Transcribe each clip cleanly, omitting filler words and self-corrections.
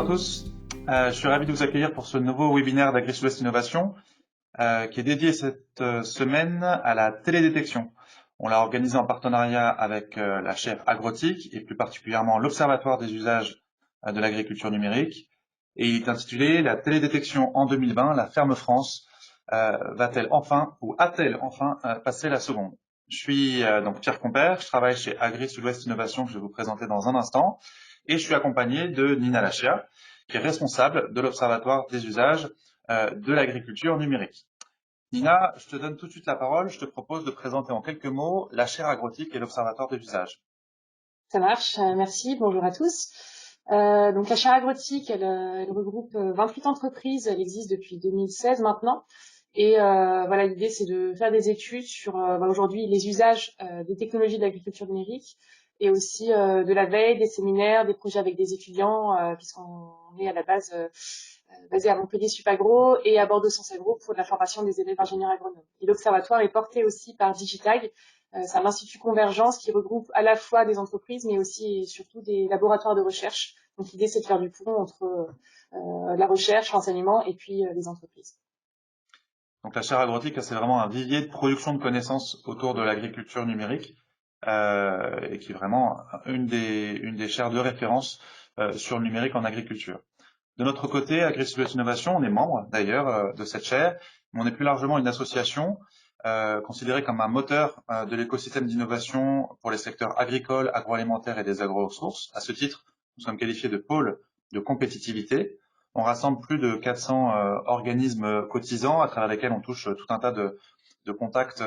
à tous. Je suis ravi de vous accueillir pour ce nouveau webinaire d'Agri-Sud-Ouest Innovation qui est dédié cette semaine à la télédétection. On l'a organisé en partenariat avec la chaire Agrotique et plus particulièrement l'Observatoire des usages de l'agriculture numérique. Et il est intitulé « La télédétection en 2020, la ferme France va-t-elle enfin ou a-t-elle enfin passé la seconde ?» Je suis donc Pierre Compère, je travaille chez Agri-Sud-Ouest Innovation que je vais vous présenter dans un instant. Et je suis accompagné de Nina Lachia, qui est responsable de l'Observatoire des usages de l'agriculture numérique. Nina, je te donne tout de suite la parole. Je te propose de présenter en quelques mots la chaire agrotique et l'Observatoire des usages. Ça marche, merci, bonjour à tous. Donc la chaire agrotique, elle regroupe 28 entreprises, elle existe depuis 2016 maintenant. Et voilà, l'idée c'est de faire des études sur aujourd'hui les usages des technologies de l'agriculture numérique et aussi de la veille, des séminaires, des projets avec des étudiants, puisqu'on est à la base basé à Montpellier Supagro et à Bordeaux Sciences Agro pour la formation des élèves ingénieurs agronomes. Et l'observatoire est porté aussi par Digitag. C'est un institut convergence qui regroupe à la fois des entreprises mais aussi et surtout des laboratoires de recherche. Donc l'idée c'est de faire du pont entre la recherche, l'enseignement et puis les entreprises. Donc la chaire agrotique, c'est vraiment un vivier de production de connaissances autour de l'agriculture numérique et qui est vraiment une des chaires de référence sur le numérique en agriculture. De notre côté, Agri-Sud-Ouest Innovation, on est membre d'ailleurs de cette chaire, mais on est plus largement une association considérée comme un moteur de l'écosystème d'innovation pour les secteurs agricoles, agroalimentaires et des agro-ressources. À ce titre, nous sommes qualifiés de pôle de compétitivité. On rassemble plus de 400 organismes cotisants à travers lesquels on touche tout un tas de contacts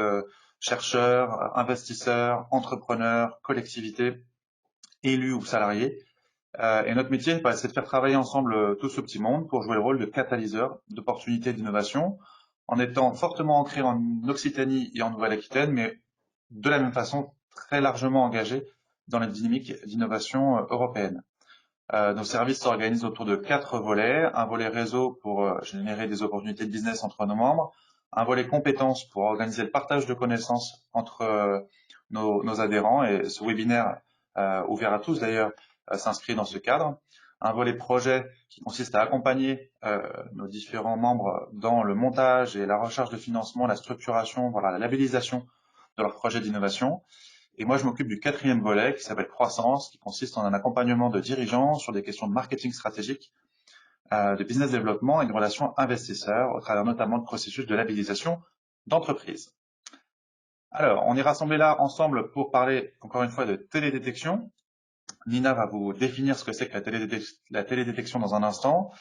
chercheurs, investisseurs, entrepreneurs, collectivités, élus ou salariés. Et notre métier, c'est de faire travailler ensemble tout ce petit monde pour jouer le rôle de catalyseur d'opportunités d'innovation, en étant fortement ancré en Occitanie et en Nouvelle-Aquitaine, mais de la même façon très largement engagé dans les dynamiques d'innovation européenne. Nos services s'organisent autour de 4 volets. Un volet réseau pour générer des opportunités de business entre nos membres, un volet compétences pour organiser le partage de connaissances entre nos adhérents, et ce webinaire ouvert à tous d'ailleurs s'inscrit dans ce cadre. Un volet projet qui consiste à accompagner nos différents membres dans le montage et la recherche de financement, la structuration, voilà, la labellisation de leurs projets d'innovation. Et moi, je m'occupe du 4e volet qui s'appelle croissance, qui consiste en un accompagnement de dirigeants sur des questions de marketing stratégique, de business développement et de relations investisseurs, au travers notamment de processus de labellisation d'entreprise. Alors, on est rassemblés là ensemble pour parler, encore une fois, de télédétection. Nina va vous définir ce que c'est que la télédétection dans un instant.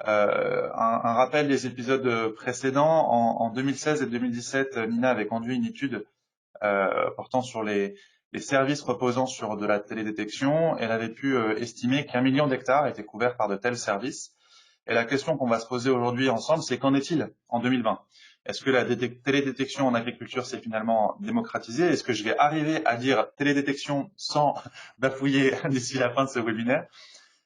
Un rappel des épisodes précédents. En 2016 et 2017, Nina avait conduit une étude portant sur les services reposant sur de la télédétection. Elle avait pu estimer qu'1 million d'hectares étaient couverts par de tels services. Et la question qu'on va se poser aujourd'hui ensemble, c'est qu'en est-il en 2020 ? Est-ce que la télédétection en agriculture s'est finalement démocratisée ? Est-ce que je vais arriver à dire télédétection sans bafouiller d'ici la fin de ce webinaire ?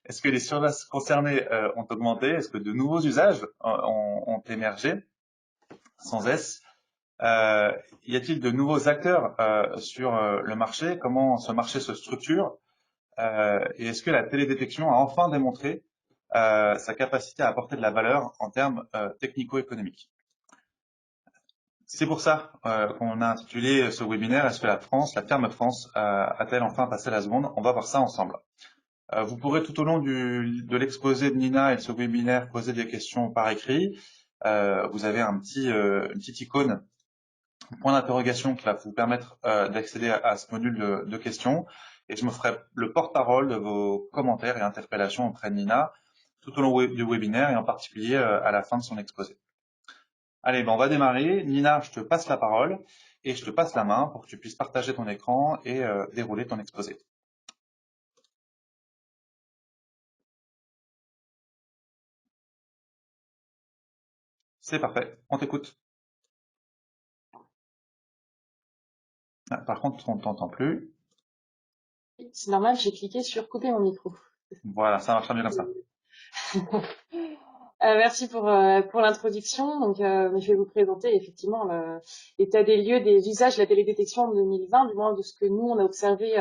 Est-ce que les surfaces concernées ont augmenté ? Est-ce que de nouveaux usages ont émergé sans S ? Y a-t-il de nouveaux acteurs sur le marché ? Comment ce marché se structure ? Et est-ce que la télédétection a enfin démontré sa capacité à apporter de la valeur en termes technico-économiques ? C'est pour ça qu'on a intitulé ce webinaire « Est-ce que la ferme France, a-t-elle enfin passé la seconde ?» On va voir ça ensemble. Vous pourrez tout au long de l'exposé de Nina et de ce webinaire poser des questions par écrit. Vous avez une petite icône, un point d'interrogation qui va vous permettre d'accéder à ce module de questions. Et je me ferai le porte-parole de vos commentaires et interpellations auprès de Nina tout au long du webinaire et en particulier à la fin de son exposé. Allez, on va démarrer. Nina, je te passe la parole et je te passe la main pour que tu puisses partager ton écran et dérouler ton exposé. C'est parfait, on t'écoute. Ah, par contre, on ne t'entend plus. C'est normal, j'ai cliqué sur couper mon micro. Voilà, ça marche mieux comme ça. Merci pour l'introduction. Donc, je vais vous présenter effectivement l'état des lieux des usages de la télédétection en 2020, du moins de ce que nous on a observé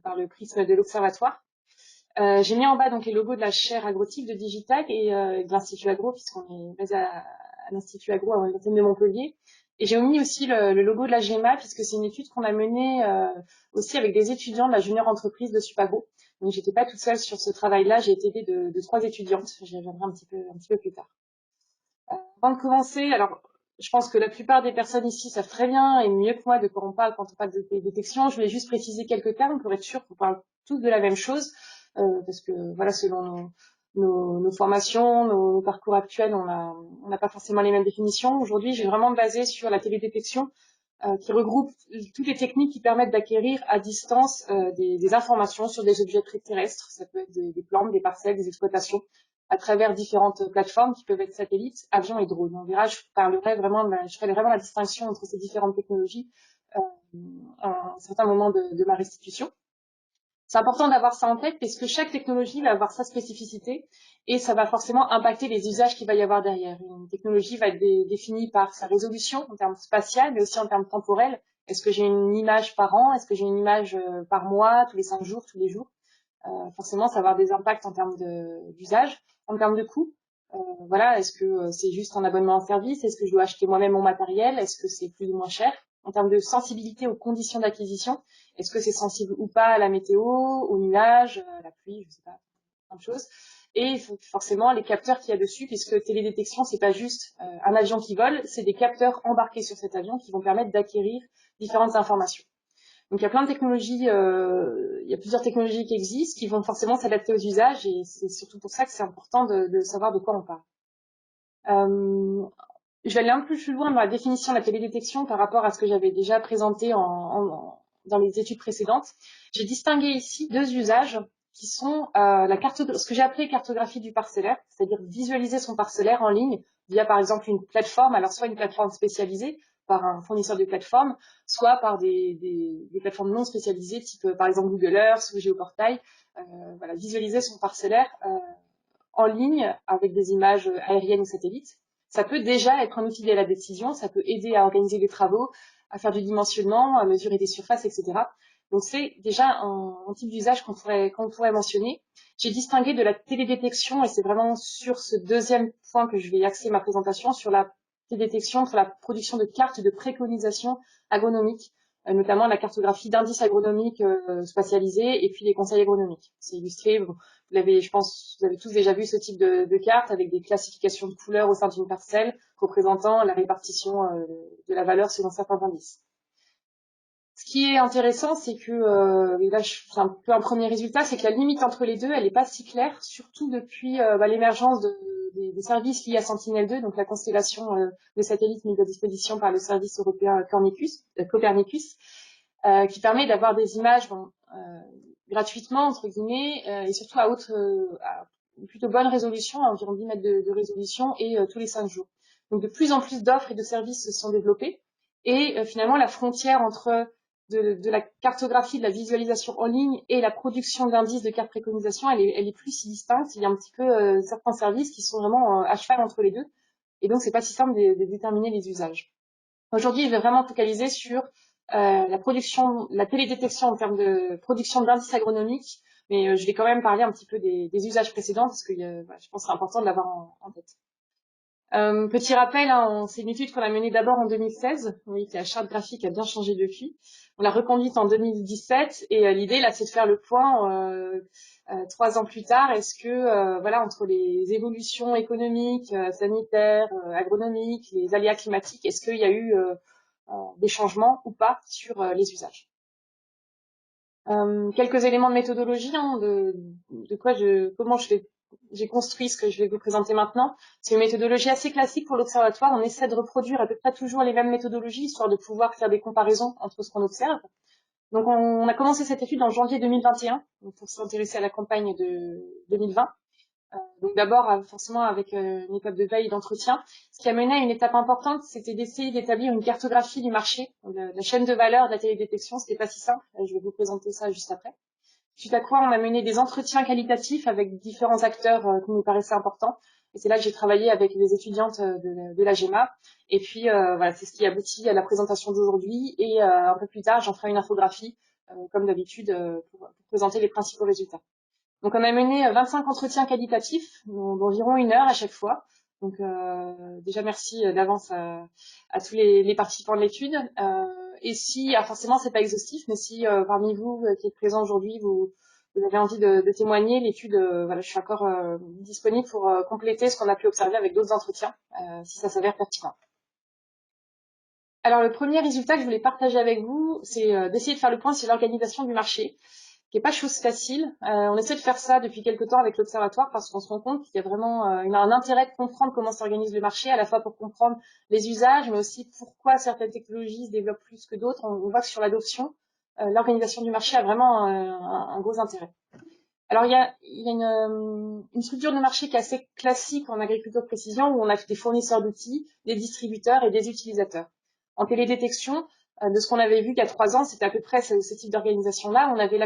par le prisme de l'observatoire. J'ai mis en bas donc les logos de la chaire agrotique de Digitag et de l'Institut Agro, puisqu'on est basé à l'Institut Agro à l'antenne de Montpellier. Et j'ai mis aussi le logo de la GEMA, puisque c'est une étude qu'on a menée aussi avec des étudiants de la junior entreprise de Supagro. Donc j'étais pas toute seule sur ce travail-là, j'ai été aidée de 3 étudiantes. J'y reviendrai un petit peu plus tard. Avant de commencer, alors je pense que la plupart des personnes ici savent très bien et mieux que moi de quoi on parle quand on parle de détection. Je voulais juste préciser quelques termes pour être sûr qu'on parle tous de la même chose, parce que voilà, selon nos formations, nos parcours actuels, on n'a pas forcément les mêmes définitions. Aujourd'hui, j'ai vraiment basé sur la télédétection, qui regroupe toutes les techniques qui permettent d'acquérir à distance des informations sur des objets terrestres. Ça peut être des plantes, des parcelles, des exploitations, à travers différentes plateformes qui peuvent être satellites, avions et drones. On verra, je ferai vraiment la distinction entre ces différentes technologies à un certain moment de ma restitution. C'est important d'avoir ça en tête parce que chaque technologie va avoir sa spécificité et ça va forcément impacter les usages qu'il va y avoir derrière. Une technologie va être définie par sa résolution en termes spatial, mais aussi en termes temporels. Est-ce que j'ai une image par an? Est-ce que j'ai une image par mois, tous les 5 jours, tous les jours? Forcément, ça va avoir des impacts en termes d'usage, en termes de coût. Voilà, est-ce que c'est juste un abonnement en service? Est-ce que je dois acheter moi-même mon matériel? Est-ce que c'est plus ou moins cher? En termes de sensibilité aux conditions d'acquisition, est-ce que c'est sensible ou pas à la météo, aux nuages, à la pluie, je sais pas, plein de choses. Et forcément les capteurs qu'il y a dessus, puisque télédétection, c'est pas juste un avion qui vole, c'est des capteurs embarqués sur cet avion qui vont permettre d'acquérir différentes informations. Donc il y a plein de technologies, il y a plusieurs technologies qui existent, qui vont forcément s'adapter aux usages, et c'est surtout pour ça que c'est important de savoir de quoi on parle. Je vais aller un peu plus loin dans la définition de la télédétection par rapport à ce que j'avais déjà présenté dans les études précédentes. J'ai distingué ici 2 usages qui sont ce que j'ai appelé cartographie du parcellaire, c'est-à-dire visualiser son parcellaire en ligne via par exemple une plateforme, alors soit une plateforme spécialisée par un fournisseur de plateforme, soit par des plateformes non spécialisées type par exemple Google Earth ou Géoportail. Voilà, visualiser son parcellaire en ligne avec des images aériennes ou satellites. Ça peut déjà être un outil de la décision, ça peut aider à organiser les travaux, à faire du dimensionnement, à mesurer des surfaces, etc. Donc c'est déjà un type d'usage qu'on pourrait mentionner. J'ai distingué de la télédétection, et c'est vraiment sur ce deuxième point que je vais axer ma présentation, sur la télédétection, sur la production de cartes de préconisation agronomique, notamment la cartographie d'indices agronomiques spatialisés et puis les conseils agronomiques. C'est illustré, je pense, vous avez tous déjà vu ce type de carte avec des classifications de couleurs au sein d'une parcelle représentant la répartition de la valeur selon certains indices. Ce qui est intéressant, c'est que, là, c'est un peu un premier résultat, c'est que la limite entre les deux, elle n'est pas si claire, surtout depuis l'émergence des services liés à Sentinel-2, donc la constellation de satellites mise à disposition par le service européen Copernicus, qui permet d'avoir des images gratuitement, entre guillemets, et surtout à plutôt bonne résolution, à environ 10 mètres de résolution, et tous les 5 jours. Donc de plus en plus d'offres et de services se sont développés, et finalement la frontière entre de la cartographie, de la visualisation en ligne et la production d'indices de cartes préconisation, elle est plus si distincte. Il y a un petit peu certains services qui sont vraiment à cheval entre les deux, et donc c'est pas si simple de déterminer les usages. Aujourd'hui, je vais vraiment focaliser sur la télédétection en termes de production d'indices agronomiques, mais je vais quand même parler un petit peu des usages précédents parce que je pense que c'est important de l'avoir en tête. Petit rappel, hein, c'est une étude qu'on a menée d'abord en 2016. Vous voyez que la charte graphique a bien changé depuis. On l'a reconduite en 2017 et l'idée là, c'est de faire le point 3 ans plus tard. Est-ce que voilà, entre les évolutions économiques, sanitaires, agronomiques, les aléas climatiques, est-ce qu'il y a eu des changements ou pas sur les usages? Quelques éléments de méthodologie, hein, comment j'ai construit ce que je vais vous présenter maintenant. C'est une méthodologie assez classique pour l'observatoire. On essaie de reproduire à peu près toujours les mêmes méthodologies, histoire de pouvoir faire des comparaisons entre ce qu'on observe. Donc on a commencé cette étude en janvier 2021, donc pour s'intéresser à la campagne de 2020. Donc d'abord, forcément, avec une étape de veille et d'entretien. Ce qui a mené à une étape importante, c'était d'essayer d'établir une cartographie du marché, la chaîne de valeur de la télédétection. C'était pas si simple. Je vais vous présenter ça juste après. Suite à quoi, on a mené des entretiens qualitatifs avec différents acteurs qui nous paraissaient importants. Et c'est là que j'ai travaillé avec les étudiantes de la GEMA. Et puis, voilà, c'est ce qui aboutit à la présentation d'aujourd'hui. Et un peu plus tard, j'en ferai une infographie, comme d'habitude, pour présenter les principaux résultats. Donc on a mené 25 entretiens qualitatifs, d'environ 1 heure à chaque fois. Donc déjà merci d'avance à tous les participants de l'étude. Et si, alors forcément c'est pas exhaustif, mais si parmi vous qui êtes présents aujourd'hui, vous avez envie de témoigner, l'étude, voilà, je suis encore disponible pour compléter ce qu'on a pu observer avec d'autres entretiens, si ça s'avère pertinent. Alors le premier résultat que je voulais partager avec vous, c'est d'essayer de faire le point sur l'organisation du marché, qui est pas chose facile. On essaie de faire ça depuis quelque temps avec l'Observatoire parce qu'on se rend compte qu'il y a vraiment un intérêt de comprendre comment s'organise le marché, à la fois pour comprendre les usages, mais aussi pourquoi certaines technologies se développent plus que d'autres. On voit que sur l'adoption, l'organisation du marché a vraiment un gros intérêt. Alors il y a une structure de marché qui est assez classique en agriculture de précision, où on a des fournisseurs d'outils, des distributeurs et des utilisateurs. En télédétection, de ce qu'on avait vu il y a 3 ans, c'était à peu près ce type d'organisation-là. On avait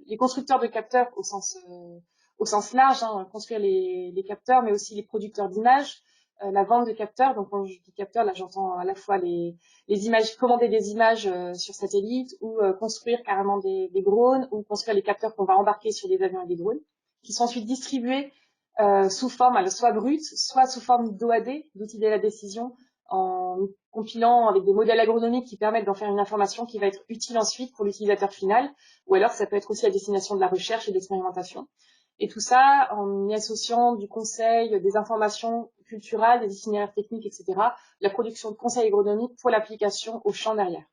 les constructeurs de capteurs au sens large, hein, construire les capteurs, mais aussi les producteurs d'images, la vente de capteurs. Donc quand je dis capteurs, là j'entends à la fois les images, commander des images sur satellite, ou construire carrément des drones, ou construire les capteurs qu'on va embarquer sur des avions et des drones, qui sont ensuite distribués sous forme soit brute, soit sous forme d'OAD, d'outils de la décision, en compilant avec des modèles agronomiques qui permettent d'en faire une information qui va être utile ensuite pour l'utilisateur final, ou alors ça peut être aussi à destination de la recherche et de l'expérimentation. Et tout ça en y associant du conseil, des informations culturelles, des itinéraires techniques, etc., la production de conseils agronomiques pour l'application au champ derrière.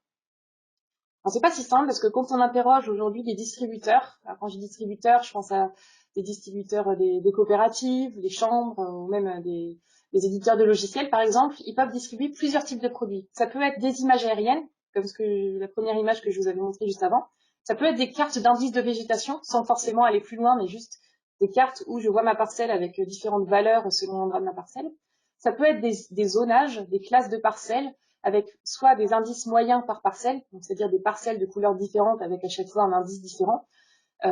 Alors c'est pas si simple parce que quand on interroge aujourd'hui des distributeurs, alors quand je dis distributeurs, je pense à des distributeurs des coopératives, des chambres, ou même des éditeurs de logiciels par exemple, ils peuvent distribuer plusieurs types de produits. Ça peut être des images aériennes, comme la première image que je vous avais montrée juste avant. Ça peut être des cartes d'indices de végétation, sans forcément aller plus loin, mais juste des cartes où je vois ma parcelle avec différentes valeurs selon l'endroit de ma parcelle. Ça peut être des zonages, des classes de parcelles, avec soit des indices moyens par parcelle, c'est-à-dire des parcelles de couleurs différentes avec à chaque fois un indice différent,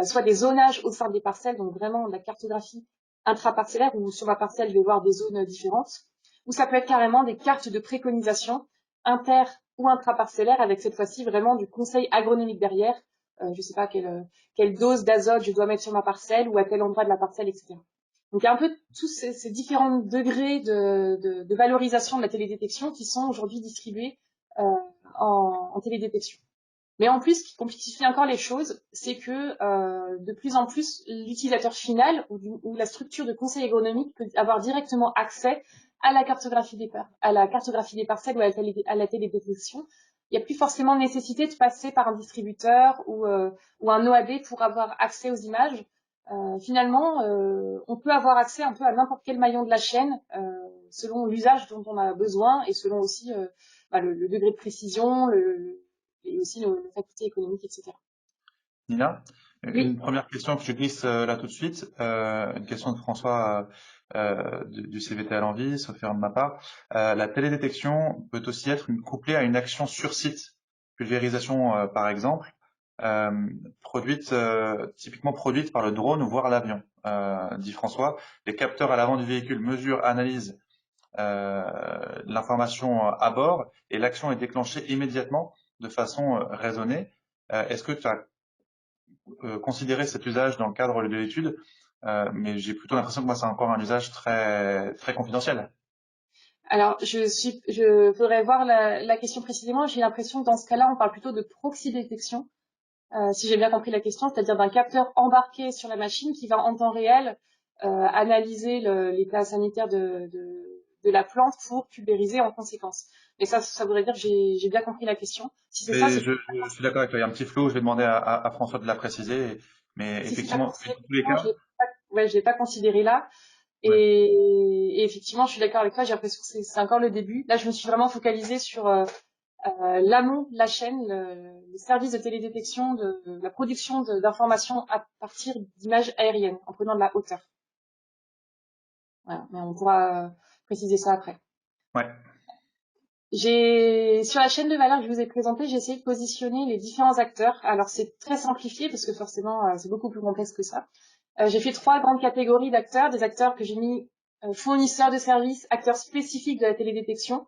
soit des zonages au sein des parcelles, donc vraiment de la cartographie intraparcellaire, où sur ma parcelle je vais voir des zones différentes, ou ça peut être carrément des cartes de préconisation inter ou intraparcellaires, avec cette fois-ci vraiment du conseil agronomique derrière, je ne sais pas quelle dose d'azote je dois mettre sur ma parcelle, ou à tel endroit de la parcelle, etc. Donc il y a un peu tous ces différents degrés de valorisation de la télédétection qui sont aujourd'hui distribués en télédétection. Mais en plus, ce qui complexifie encore les choses, c'est que de plus en plus, l'utilisateur final ou la structure de conseil agronomique peut avoir directement accès à la cartographie des parcelles ou à la télédétection. Il n'y a plus forcément nécessité de passer par un distributeur ou un OAD pour avoir accès aux images. Finalement, on peut avoir accès un peu à n'importe quel maillon de la chaîne, selon l'usage dont on a besoin et selon aussi le degré de précision, et aussi nos facultés économiques, etc. Nina, Oui. une première question que je glisse là tout de suite, une question de François du CVT à l'envie, sauf erreur de ma part. La télédétection peut aussi être couplée à une action sur site, pulvérisation par exemple, typiquement produite par le drone ou voire l'avion. Dit François, les capteurs à l'avant du véhicule mesurent, analysent l'information à bord et l'action est déclenchée immédiatement de façon raisonnée. Est-ce que tu as considéré cet usage dans le cadre de l'étude, mais j'ai plutôt l'impression que moi c'est encore un usage très très confidentiel. Alors, faudrait voir la question précisément. J'ai l'impression que dans ce cas-là, on parle plutôt de proxy détection, si j'ai bien compris la question, c'est-à-dire d'un capteur embarqué sur la machine qui va en temps réel analyser l'état sanitaire de la plante pour pulvériser en conséquence. Mais ça voudrait dire que j'ai bien compris la question. Si c'est ça, Et je suis d'accord avec toi, il y a un petit flou, je vais demander à François de la préciser, mais si c'est pas effectivement, considéré, dans tous les cas, je l'ai pas considéré là. ouais. Et effectivement, je suis d'accord avec toi, j'ai l'impression que c'est encore le début. Là, je me suis vraiment focalisée sur l'amont de la chaîne, le service de télédétection, de la production d'informations à partir d'images aériennes, en prenant de la hauteur. Voilà, mais on pourra préciser ça après. Ouais. Sur la chaîne de valeur que je vous ai présentée, j'ai essayé de positionner les différents acteurs. Alors c'est très simplifié parce que forcément c'est beaucoup plus complexe que ça. J'ai fait 3 grandes catégories d'acteurs, des acteurs que j'ai mis fournisseurs de services, acteurs spécifiques de la télédétection.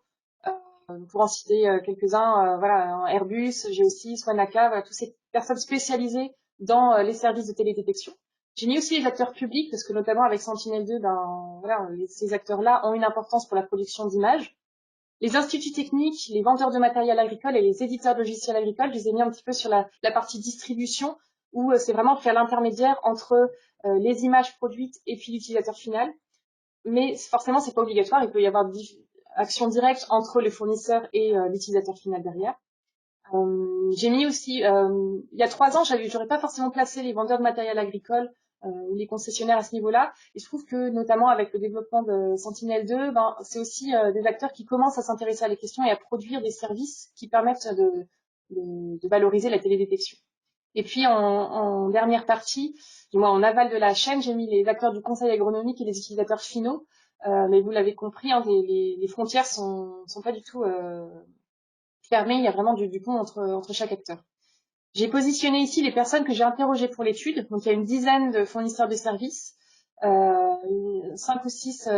Pour en citer quelques-uns, voilà, Airbus, Geosys, Wanaka, voilà, toutes ces personnes spécialisées dans les services de télédétection. J'ai mis aussi les acteurs publics, parce que notamment avec Sentinel-2, ben, voilà, ces acteurs-là ont une importance pour la production d'images. Les instituts techniques, les vendeurs de matériel agricole et les éditeurs de logiciels agricoles, je les ai mis un petit peu sur la partie distribution, où c'est vraiment faire l'intermédiaire entre les images produites et puis l'utilisateur final. Mais forcément, c'est pas obligatoire. Il peut y avoir action directe entre les fournisseurs et l'utilisateur final derrière. J'ai mis aussi, il y a 3 ans, j'aurais pas forcément placé les vendeurs de matériel agricole ou les concessionnaires à ce niveau-là. Et je trouve que, notamment avec le développement de Sentinel-2, ben, c'est aussi des acteurs qui commencent à s'intéresser à la question et à produire des services qui permettent de valoriser la télédétection. Et puis, en dernière partie, du moins en aval de la chaîne, j'ai mis les acteurs du conseil agronomique et les utilisateurs finaux. Mais vous l'avez compris, hein, les frontières sont pas du tout fermées. Il y a vraiment du pont entre chaque acteur. J'ai positionné ici les personnes que j'ai interrogées pour l'étude. Donc, il y a une dizaine de fournisseurs de services, 5 ou 6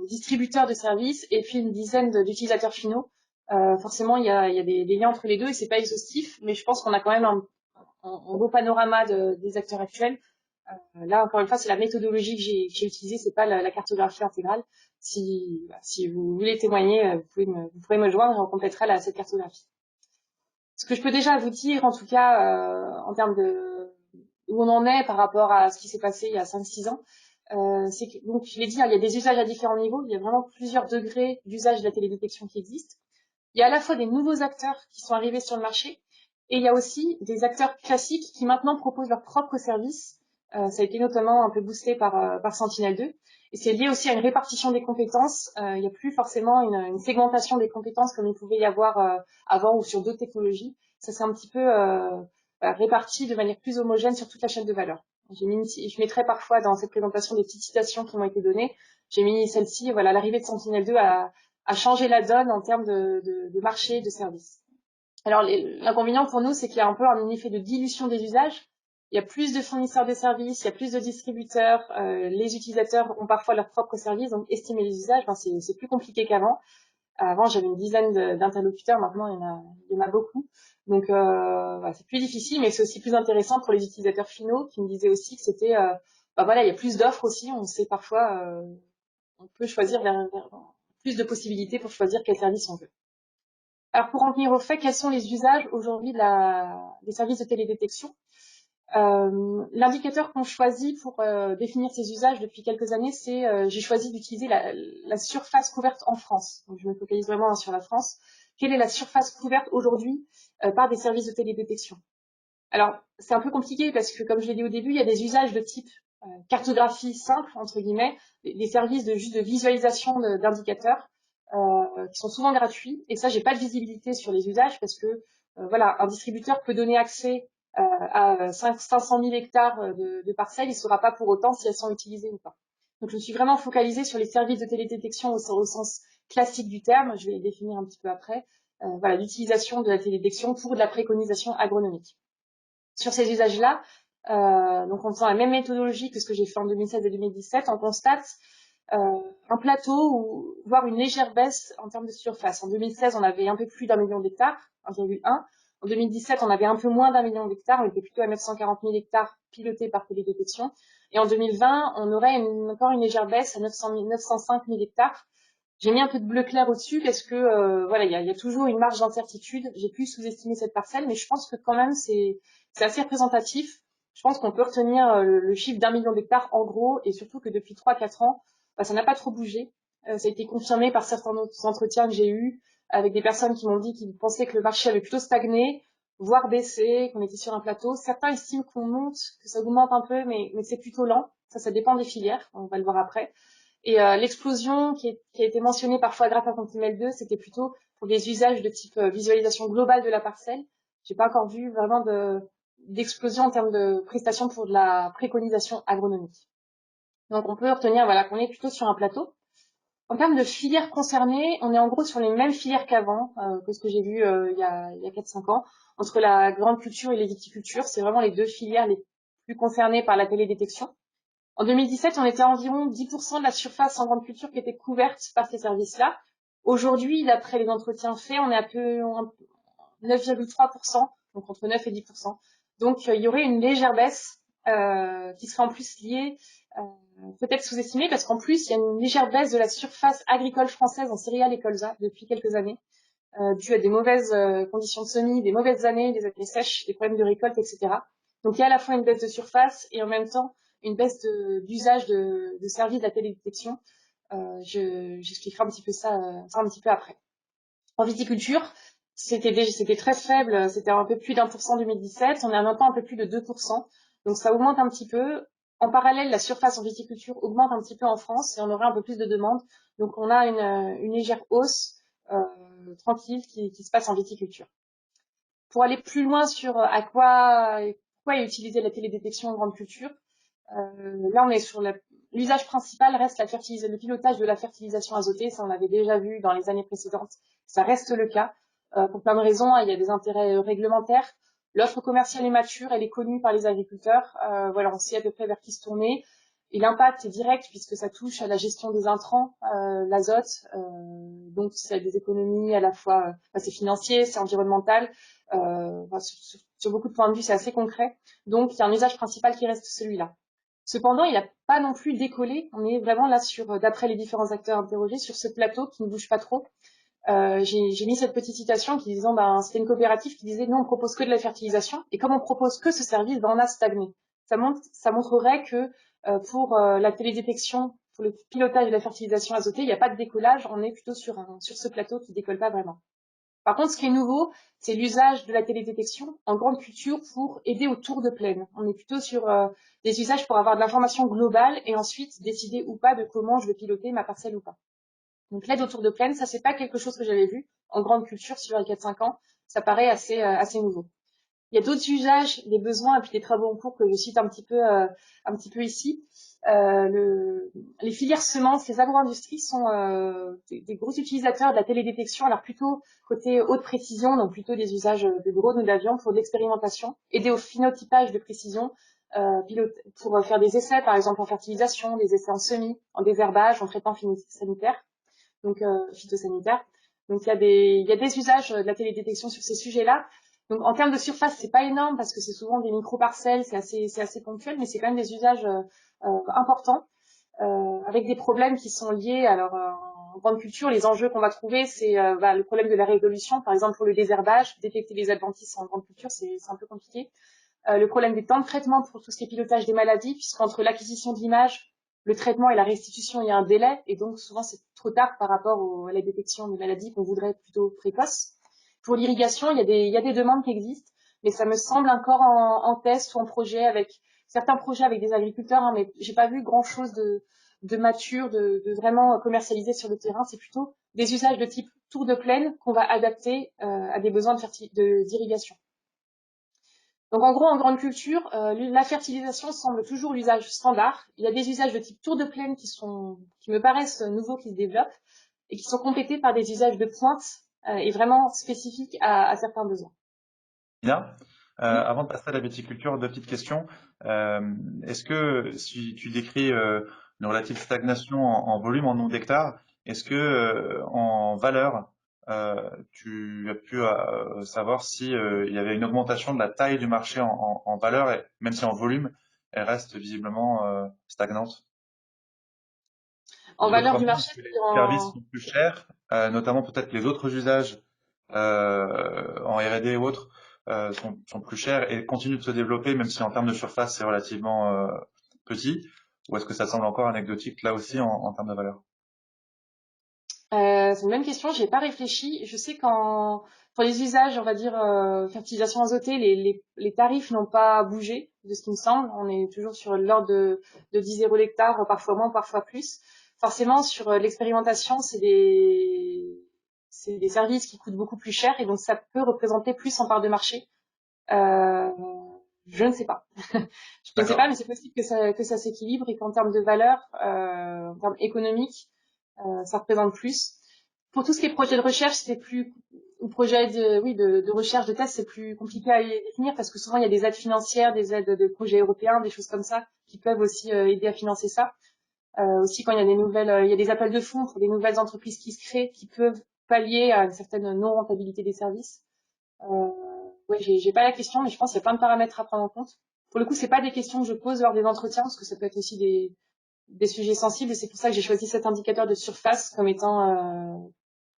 distributeurs de services, et puis une dizaine d'utilisateurs finaux. Forcément, il y a des liens entre les deux, et c'est pas exhaustif, mais je pense qu'on a quand même un beau panorama des acteurs actuels. Là, encore une fois, c'est la méthodologie que j'ai utilisée, c'est pas la cartographie intégrale. Si vous voulez témoigner, vous pourrez me joindre et on complétera cette cartographie. Ce que je peux déjà vous dire, en tout cas, en termes de où on en est par rapport à ce qui s'est passé il y a 5-6 ans, c'est que, donc, je l'ai dit, hein, il y a des usages à différents niveaux, il y a vraiment plusieurs degrés d'usage de la télédétection qui existent. Il y a à la fois des nouveaux acteurs qui sont arrivés sur le marché, et il y a aussi des acteurs classiques qui maintenant proposent leurs propres services. Ça a été notamment un peu boosté par Sentinel-2. Et c'est lié aussi à une répartition des compétences. Il n'y a plus forcément une segmentation des compétences comme il pouvait y avoir avant ou sur d'autres technologies. Ça s'est un petit peu réparti de manière plus homogène sur toute la chaîne de valeur. Je mettrai parfois dans cette présentation des petites citations qui m'ont été données. J'ai mis celle-ci, voilà, l'arrivée de Sentinel-2 a changé la donne en termes de marché et de services. Alors, l'inconvénient pour nous, c'est qu'il y a un peu un effet de dilution des usages. Il y a plus de fournisseurs de services, il y a plus de distributeurs, les utilisateurs ont parfois leurs propres services, donc estimer les usages, ben, c'est plus compliqué qu'avant. Avant, j'avais une dizaine d'interlocuteurs, maintenant il y en a beaucoup. Donc, voilà, c'est plus difficile, mais c'est aussi plus intéressant pour les utilisateurs finaux qui me disaient aussi que c'était, ben voilà, il y a plus d'offres aussi, on sait parfois, on peut choisir plus de possibilités pour choisir quel service on veut. Alors, pour en venir au fait, quels sont les usages aujourd'hui des services de télédétection? L'indicateur qu'on choisit pour définir ces usages depuis quelques années, c'est j'ai choisi d'utiliser la surface couverte en France. Donc, je me focalise vraiment sur la France. Quelle est la surface couverte aujourd'hui par des services de télédétection? Alors, c'est un peu compliqué parce que, comme je l'ai dit au début, il y a des usages de type cartographie simple, entre guillemets, des services juste de visualisation d'indicateurs qui sont souvent gratuits. Et ça, j'ai pas de visibilité sur les usages parce que, voilà, un distributeur peut donner accès à 500 000 hectares de parcelles, il ne saura pas pour autant si elles sont utilisées ou pas. Donc, je me suis vraiment focalisée sur les services de télédétection au sens classique du terme. Je vais les définir un petit peu après. Voilà, l'utilisation de la télédétection pour de la préconisation agronomique. Sur ces usages-là, donc on sent la même méthodologie que ce que j'ai fait en 2016 et 2017. On constate un plateau voire une légère baisse en termes de surface. En 2016, on avait un peu plus d'1 million d'hectares, 1,1. En 2017, on avait un peu moins d'1 million d'hectares, on était plutôt à 940 000 hectares pilotés par télédétection. Et en 2020, on aurait encore une légère baisse à 905 000 hectares. J'ai mis un peu de bleu clair au-dessus parce que voilà, il y a toujours une marge d'incertitude. J'ai pu sous-estimer cette parcelle, mais je pense que quand même c'est assez représentatif. Je pense qu'on peut retenir le chiffre d'1 million d'hectares en gros, et surtout que depuis 3-4 ans, bah, ça n'a pas trop bougé. Ça a été confirmé par certains autres entretiens que j'ai eus avec des personnes qui m'ont dit qu'ils pensaient que le marché avait plutôt stagné, voire baissé, qu'on était sur un plateau. Certains estiment qu'on monte, que ça augmente un peu, mais c'est plutôt lent. Ça dépend des filières. On va le voir après. Et l'explosion qui a été mentionnée par Foie Gras Sentinel-2, c'était plutôt pour des usages de type visualisation globale de la parcelle. J'ai pas encore vu vraiment d'explosion en termes de prestations pour de la préconisation agronomique. Donc on peut retenir voilà, qu'on est plutôt sur un plateau. En termes de filières concernées, on est en gros sur les mêmes filières qu'avant, que ce que j'ai vu il y a 4-5 ans. Entre la grande culture et les viticultures, c'est vraiment les deux filières les plus concernées par la télédétection. En 2017, on était à environ 10% de la surface en grande culture qui était couverte par ces services-là. Aujourd'hui, d'après les entretiens faits, on est à peu 9,3%, donc entre 9 et 10%. Donc, il y aurait une légère baisse qui serait en plus liée, peut-être sous-estimée, parce qu'en plus, il y a une légère baisse de la surface agricole française en céréales et colza depuis quelques années, dû à des mauvaises conditions de semis, des mauvaises années, des années sèches, des problèmes de récolte, etc. Donc il y a à la fois une baisse de surface et en même temps une baisse d'usage de services de la télédétection. J'expliquerai un petit peu ça un petit peu après. En viticulture, c'était très faible, c'était un peu plus d'1% en 2017, on est maintenant un peu plus de 2%, donc ça augmente un petit peu. En parallèle, la surface en viticulture augmente un petit peu en France et on aurait un peu plus de demandes, donc on a une légère hausse tranquille qui se passe en viticulture. Pour aller plus loin sur pourquoi est utilisée la télédétection en grande culture, là on est sur l'usage principal reste le pilotage de la fertilisation azotée, ça on avait déjà vu dans les années précédentes, ça reste le cas, pour plein de raisons, il y a des intérêts réglementaires, l'offre commerciale est mature, elle est connue par les agriculteurs, voilà, on sait à peu près vers qui se tourner, et l'impact est direct puisque ça touche à la gestion des intrants, l'azote, donc c'est des économies à la fois, c'est financier, c'est environnemental, sur beaucoup de points de vue c'est assez concret, donc il y a un usage principal qui reste celui-là. Cependant, il n'a pas non plus décollé. On est vraiment là d'après les différents acteurs interrogés, sur ce plateau qui ne bouge pas trop. J'ai mis cette petite citation qui disant, c'était une coopérative qui disait, nous on propose que de la fertilisation, et comme on propose que ce service, on a stagné. Ça montrerait que pour la télédétection, pour le pilotage de la fertilisation azotée, il n'y a pas de décollage. On est plutôt sur ce plateau qui décolle pas vraiment. Par contre, ce qui est nouveau, c'est l'usage de la télédétection en grande culture pour aider au tour de plaine. On est plutôt sur des usages pour avoir de l'information globale et ensuite décider ou pas de comment je vais piloter ma parcelle ou pas. Donc l'aide au tour de plaine, ça c'est pas quelque chose que j'avais vu en grande culture sur les 4-5 ans. Ça paraît assez nouveau. Il y a d'autres usages, des besoins et puis des travaux en cours que je cite un petit peu ici. Les filières semences, les agro-industries sont des gros utilisateurs de la télédétection, alors plutôt côté haute précision, donc plutôt des usages de drones ou d'avions pour de l'expérimentation, aider au phénotypage de précision, pour faire des essais, par exemple en fertilisation, des essais en semis, en désherbage, en traitement sanitaire, donc phytosanitaire. Donc il y a des usages de la télédétection sur ces sujets-là. Donc en termes de surface, c'est pas énorme parce que c'est souvent des micro-parcelles, c'est assez ponctuel, mais c'est quand même des usages importants, avec des problèmes qui sont liés. Alors en grande culture, les enjeux qu'on va trouver, c'est le problème de la résolution, par exemple pour le désherbage, détecter les adventices en grande culture, c'est un peu compliqué. Le problème des temps de traitement pour tout ce qui est pilotage des maladies, puisqu'entre l'acquisition de l'image, le traitement et la restitution, il y a un délai, et donc souvent c'est trop tard par rapport à la détection des maladies qu'on voudrait plutôt précoce. Pour l'irrigation, il y a des demandes qui existent, mais ça me semble encore en test ou en projet avec certains projets avec des agriculteurs, mais j'ai pas vu grand chose de mature, de vraiment commercialisé sur le terrain. C'est plutôt des usages de type tour de plaine qu'on va adapter à des besoins d'irrigation. Donc en gros, en grande culture, la fertilisation semble toujours l'usage standard. Il y a des usages de type tour de plaine qui me paraissent nouveaux, qui se développent et qui sont complétés par des usages de pointe et vraiment spécifiques à certains besoins. Bien. Avant de passer à la viticulture, deux petites questions. Est-ce que si tu décris une relative stagnation en volume, en nombre d'hectares, est-ce que en valeur, tu as pu savoir si il y avait une augmentation de la taille du marché en valeur, et même si en volume, elle reste visiblement stagnante? En Je veux valeur du savoir, marché, est-ce que les services en... sont plus chers, notamment peut-être les autres usages en R&D et autres sont plus chers et continuent de se développer, même si en termes de surface c'est relativement petit, ou est-ce que ça semble encore anecdotique là aussi en termes de valeur? C'est une bonne question, j'y ai pas réfléchi. Je sais pour les usages, on va dire fertilisation azotée, les tarifs n'ont pas bougé, de ce qui me semble. On est toujours sur l'ordre de 10 euros l'hectare, parfois moins, parfois plus. Forcément, sur l'expérimentation, c'est des services qui coûtent beaucoup plus cher et donc ça peut représenter plus en part de marché. Euh, je ne sais pas. Je ne sais pas, D'accord. mais c'est possible que ça s'équilibre et qu'en termes de valeur, en termes économiques, ça représente plus. Pour tout ce qui est projet de recherche, c'est plus, ou projet de recherche, de test, c'est plus compliqué à définir parce que souvent il y a des aides financières, des aides de projets européens, des choses comme ça qui peuvent aussi aider à financer ça. Aussi quand il y a il y a des appels de fonds pour des nouvelles entreprises qui se créent, qui peuvent pallier à une certaine non-rentabilité des services. Ouais, j'ai pas la question, mais je pense qu'il y a plein de paramètres à prendre en compte. pour le coup, c'est pas des questions que je pose lors des entretiens, parce que ça peut être aussi des sujets sensibles, et c'est pour ça que j'ai choisi cet indicateur de surface comme étant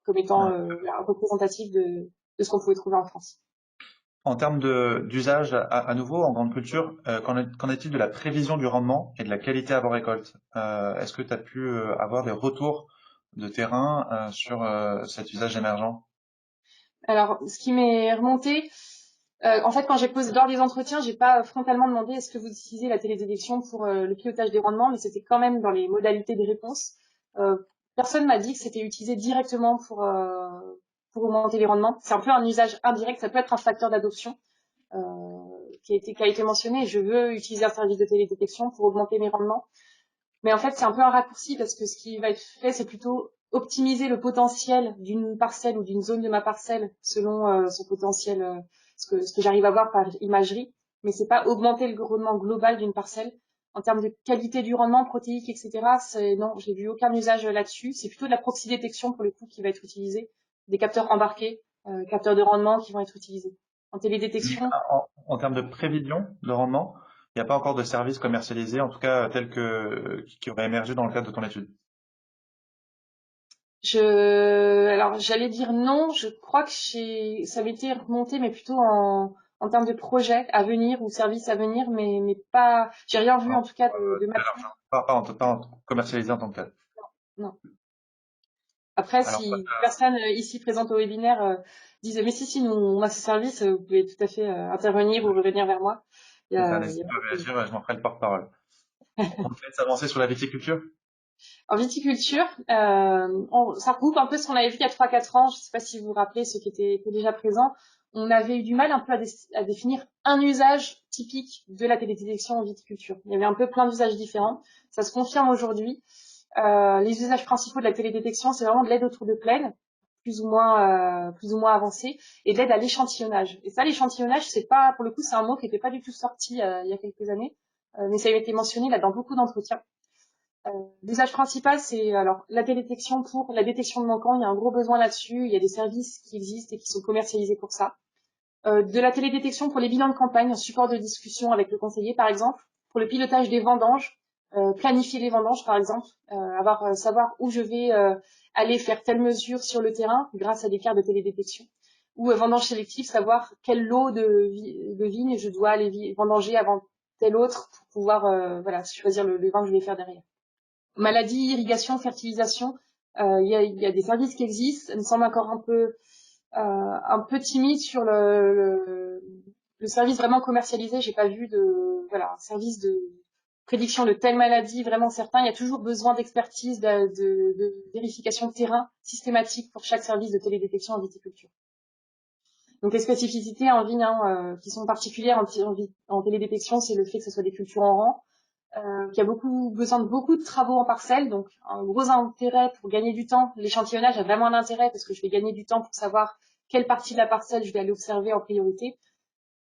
représentatif de ce qu'on pouvait trouver en France. En termes d'usage, à nouveau, en grande culture, qu'en est-il de la prévision du rendement et de la qualité à vos récoltes? Est-ce que tu as pu avoir des retours de terrain sur cet usage émergent? Alors, ce qui m'est remonté, en fait, quand j'ai posé lors des entretiens, j'ai pas frontalement demandé est-ce que vous utilisez la télédétection pour le pilotage des rendements, mais c'était quand même dans les modalités des réponses. Euh, Personne m'a dit que c'était utilisé directement pour augmenter les rendements. C'est un peu un usage indirect, ça peut être un facteur d'adoption qui a été mentionné. Je veux utiliser un service de télédétection pour augmenter mes rendements. Mais en fait, c'est un peu un raccourci parce que ce qui va être fait, c'est plutôt optimiser le potentiel d'une parcelle ou d'une zone de ma parcelle selon son potentiel, ce que j'arrive à voir par imagerie. Mais c'est pas augmenter le rendement global d'une parcelle. En termes de qualité du rendement, protéique, etc., non, j'ai vu aucun usage là-dessus. C'est plutôt de la proxy détection pour le coup qui va être utilisé. Des capteurs embarqués, capteurs de rendement qui vont être utilisés. En télédétection, En termes de prévision de rendement, il n'y a pas encore de service commercialisé, en tout cas tel que qui aurait émergé dans le cadre de ton étude. alors j'allais dire non, je crois que ça avait été remonté, mais plutôt en termes de projet à venir ou service à venir, mais pas, j'ai rien vu Non, en tout cas de de ma l'argent. Pas commercialisé en tant que tel. non. Après, Alors, si personne ici présente au webinaire disent mais si nous on a ce service, vous pouvez tout à fait intervenir ou revenir vers moi. c'est ça, Il y a n'hésitez pas pas à de problème. réagir, je m'en ferai le porte-parole. On peut s'avancer sur la viticulture? En viticulture, ça regroupe un peu ce qu'on avait vu il y a 3-4 ans. Je ne sais pas si vous vous rappelez, ceux qui étaient déjà présents. On avait eu du mal un peu à définir un usage typique de la télédétection en viticulture. Il y avait un peu plein d'usages différents. Ça se confirme aujourd'hui. Les usages principaux de la télédétection, c'est vraiment de l'aide autour de plaine, plus ou moins avancée, et de l'aide à l'échantillonnage. Et ça, l'échantillonnage, c'est pas, pour le coup, c'est un mot qui n'était pas du tout sorti il y a quelques années, mais ça a été mentionné là dans beaucoup d'entretiens. L'usage principal, c'est alors la télédétection pour la détection de manquants. Il y a un gros besoin là-dessus. Il y a des services qui existent et qui sont commercialisés pour ça. De la télédétection pour les bilans de campagne, un support de discussion avec le conseiller, par exemple, pour le pilotage des vendanges, planifier les vendanges, par exemple, savoir où je vais aller faire telle mesure sur le terrain grâce à des cartes de télédétection. Ou vendange sélective, savoir quel lot de vignes je dois aller vendanger avant tel autre pour pouvoir choisir le vin que je vais faire derrière. Maladie, irrigation, fertilisation, il y a des services qui existent. Ça me semble encore un peu timide sur le service vraiment commercialisé. J'ai pas vu un service de prédiction de telle maladie vraiment certain. Il y a toujours besoin d'expertise, de vérification de terrain systématique pour chaque service de télédétection en viticulture. Donc les spécificités en vigne qui sont particulières en télédétection, c'est le fait que ce soit des cultures en rang, qui a besoin de beaucoup de travaux en parcelle, donc un gros intérêt pour gagner du temps. L'échantillonnage a vraiment un intérêt parce que je vais gagner du temps pour savoir quelle partie de la parcelle je vais aller observer en priorité.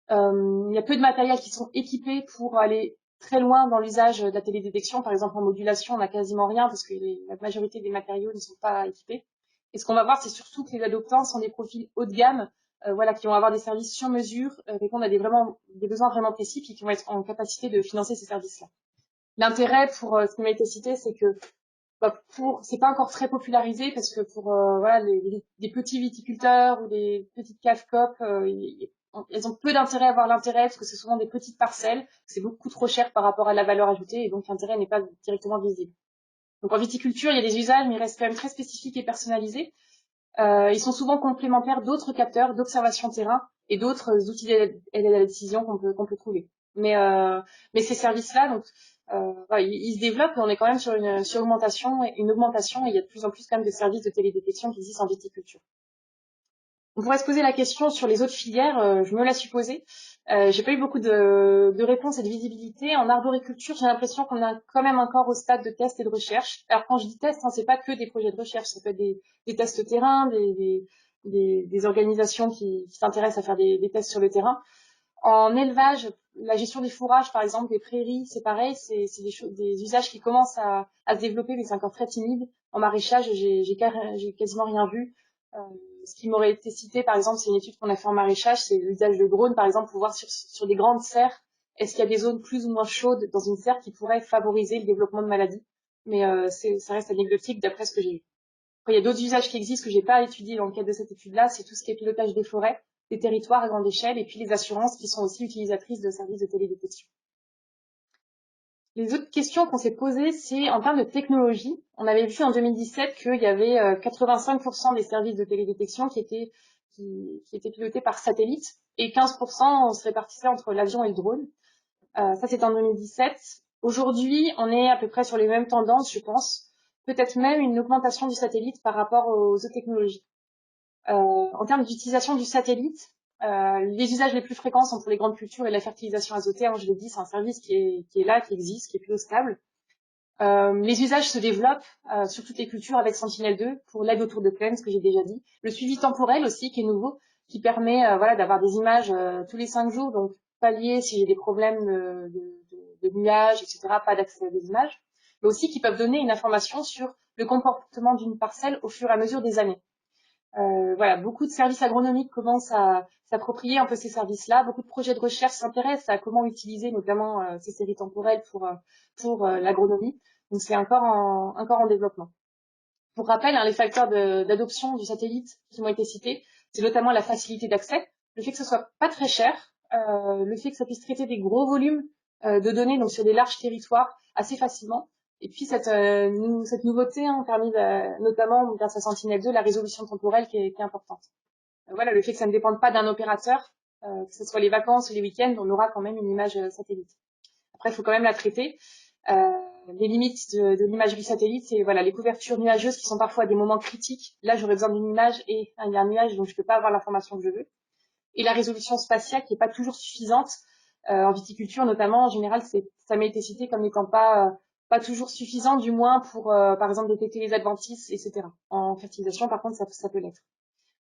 Il y a peu de matériel qui sont équipés pour aller très loin dans l'usage de la télédétection. Par exemple, en modulation, on n'a quasiment rien parce que la majorité des matériaux ne sont pas équipés. Et ce qu'on va voir, c'est surtout que les adoptants sont des profils haut de gamme, qui vont avoir des services sur mesure, répondre à des besoins vraiment précis, puis qui vont être en capacité de financer ces services-là. L'intérêt pour ce qui m'a été cité, c'est que c'est pas encore très popularisé parce que pour des petits viticulteurs ou des petites caves coop, elles ont peu d'intérêt à avoir l'intérêt parce que c'est souvent des petites parcelles, c'est beaucoup trop cher par rapport à la valeur ajoutée et donc l'intérêt n'est pas directement visible. Donc en viticulture, il y a des usages, mais ils restent quand même très spécifiques et personnalisés. Ils sont souvent complémentaires d'autres capteurs d'observation terrain et d'autres outils d'aide à la décision qu'on peut trouver. Mais ces services-là, donc, ils se développent et on est quand même sur une augmentation et il y a de plus en plus quand même de services de télédétection qui existent en viticulture. On pourrait se poser la question sur les autres filières, je me la suis posée. J'ai pas eu beaucoup de réponses et de visibilité. En arboriculture, j'ai l'impression qu'on est quand même encore au stade de test et de recherche. Alors quand je dis test, c'est pas que des projets de recherche, ça peut être des tests terrain, des organisations qui s'intéressent à faire des tests sur le terrain. En élevage, la gestion des fourrages, par exemple, des prairies, c'est pareil, c'est des usages qui commencent à se développer, mais c'est encore très timide. En maraîchage, j'ai quasiment rien vu. Ce qui m'aurait été cité, par exemple, c'est une étude qu'on a fait en maraîchage, c'est l'usage de drones, par exemple, pour voir sur des grandes serres est-ce qu'il y a des zones plus ou moins chaudes dans une serre qui pourraient favoriser le développement de maladies. Mais ça reste anecdotique d'après ce que j'ai vu. Après, il y a d'autres usages qui existent que j'ai pas étudiés dans le cadre de cette étude-là, c'est tout ce qui est pilotage des forêts, des territoires à grande échelle, et puis les assurances qui sont aussi utilisatrices de services de télédétection. Les autres questions qu'on s'est posées, c'est en termes de technologie. On avait vu en 2017 qu'il y avait 85% des services de télédétection qui étaient pilotés par satellite, et 15% on se répartissait entre l'avion et le drone. Ça, c'est en 2017. Aujourd'hui, on est à peu près sur les mêmes tendances, je pense. Peut-être même une augmentation du satellite par rapport aux autres technologies. En termes d'utilisation du satellite, les usages les plus fréquents sont pour les grandes cultures et la fertilisation azotée. Je l'ai dit, c'est un service qui est là, qui existe, qui est plutôt stable. Les usages se développent sur toutes les cultures avec Sentinel-2 pour l'aide autour de plaine, ce que j'ai déjà dit. Le suivi temporel aussi, qui est nouveau, qui permet d'avoir des images tous les 5 jours, donc pallier si j'ai des problèmes de nuages, etc., pas d'accès à des images, mais aussi qui peuvent donner une information sur le comportement d'une parcelle au fur et à mesure des années. Beaucoup de services agronomiques commencent à s'approprier un peu ces services-là. Beaucoup de projets de recherche s'intéressent à comment utiliser notamment ces séries temporelles pour l'agronomie. Donc c'est encore en développement. Pour rappel, les facteurs d'adoption du satellite qui ont été cités, c'est notamment la facilité d'accès, le fait que ce soit pas très cher, le fait que ça puisse traiter des gros volumes de données, donc sur des larges territoires, assez facilement. Et puis cette nouveauté a permis notamment grâce à Sentinel-2 la résolution temporelle qui est importante. Le fait que ça ne dépende pas d'un opérateur, que ce soit les vacances ou les week-ends, on aura quand même une image satellite. Après, il faut quand même la traiter. Les limites de l'imagerie satellite, c'est les couvertures nuageuses qui sont parfois à des moments critiques. Là, j'aurais besoin d'une image et il y a un nuage, donc je peux pas avoir l'information que je veux. Et la résolution spatiale qui est pas toujours suffisante. En viticulture notamment, en général, ça m'a été cité comme n'étant pas toujours suffisant, du moins pour, par exemple, détecter les adventices, etc. En fertilisation, par contre, ça peut l'être.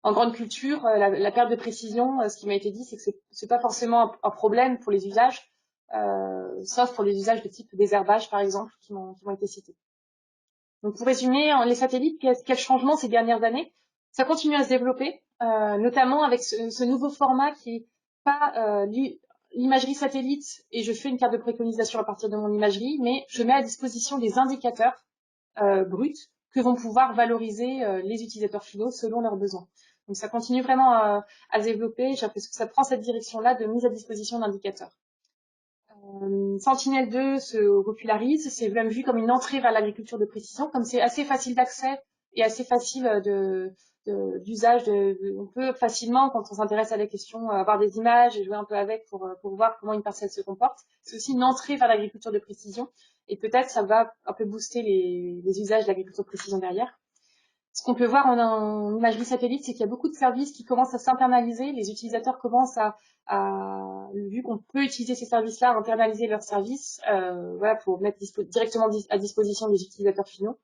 En grande culture, la perte de précision, ce qui m'a été dit, c'est que c'est pas forcément un problème pour les usages, sauf pour les usages de type désherbage, par exemple, qui m'ont été cités. Donc, pour résumer, les satellites, quel changement ces dernières années? Ça continue à se développer, notamment avec ce nouveau format qui est pas l'imagerie satellite et je fais une carte de préconisation à partir de mon imagerie, mais je mets à disposition des indicateurs bruts que vont pouvoir valoriser les utilisateurs finaux selon leurs besoins. Donc ça continue vraiment à se développer. J'ai l'impression que ça prend cette direction-là de mise à disposition d'indicateurs. Sentinel-2 se popularise, c'est même vu comme une entrée vers l'agriculture de précision, comme c'est assez facile d'accès et assez facile d'usage. On peut facilement, quand on s'intéresse à la question, avoir des images et jouer un peu avec pour voir comment une parcelle se comporte. C'est aussi une entrée vers l'agriculture de précision et peut-être ça va un peu booster les usages de l'agriculture de précision derrière. Ce qu'on peut voir en imagerie satellite, c'est qu'il y a beaucoup de services qui commencent à s'internaliser. Les utilisateurs commencent vu qu'on peut utiliser ces services-là, à internaliser leurs services, pour mettre directement à disposition des utilisateurs finaux.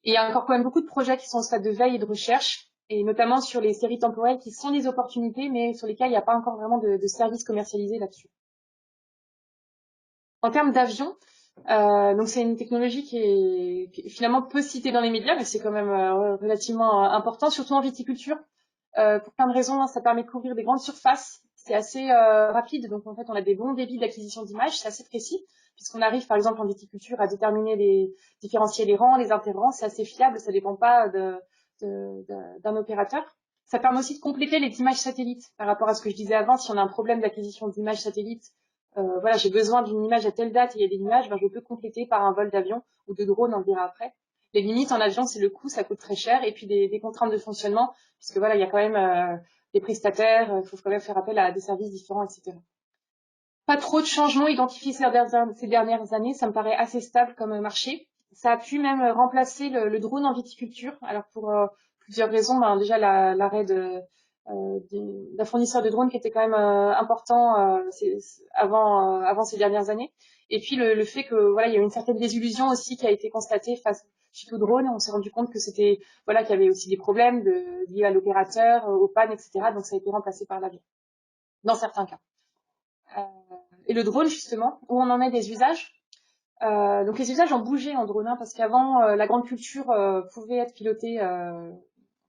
Et il y a encore quand même beaucoup de projets qui sont au stade de veille et de recherche, et notamment sur les séries temporelles qui sont des opportunités, mais sur lesquelles il n'y a pas encore vraiment de services commercialisés là-dessus. En termes d'avions, donc c'est une technologie qui est finalement peu citée dans les médias, mais c'est quand même relativement important, surtout en viticulture. Pour plein de raisons, ça permet de couvrir des grandes surfaces. C'est assez rapide, donc en fait on a des bons débits d'acquisition d'images, c'est assez précis, puisqu'on arrive par exemple en viticulture à différencier les rangs, les interrangs, c'est assez fiable, ça dépend pas d'un opérateur. Ça permet aussi de compléter les images satellites par rapport à ce que je disais avant. Si on a un problème d'acquisition d'images satellites, j'ai besoin d'une image à telle date et il y a des nuages, je peux compléter par un vol d'avion ou de drone, on le verra après. Les limites en avion, c'est le coût, ça coûte très cher, et puis des contraintes de fonctionnement, puisque il y a quand même des prestataires, il faut quand même faire appel à des services différents, etc. Pas trop de changements identifiés ces dernières années, ça me paraît assez stable comme marché. Ça a pu même remplacer le drone en viticulture. Alors pour plusieurs raisons, déjà l'arrêt d'un fournisseur de drones qui était quand même important avant ces dernières années. Et puis le fait que il y a eu une certaine désillusion aussi qui a été constatée suite au drone. On s'est rendu compte que c'était qu'il y avait aussi des problèmes liés à l'opérateur, aux pannes, etc. Donc ça a été remplacé par l'avion dans certains cas. Et le drone justement, où on en est des usages. Donc les usages ont bougé en drone, parce qu'avant la grande culture pouvait être pilotée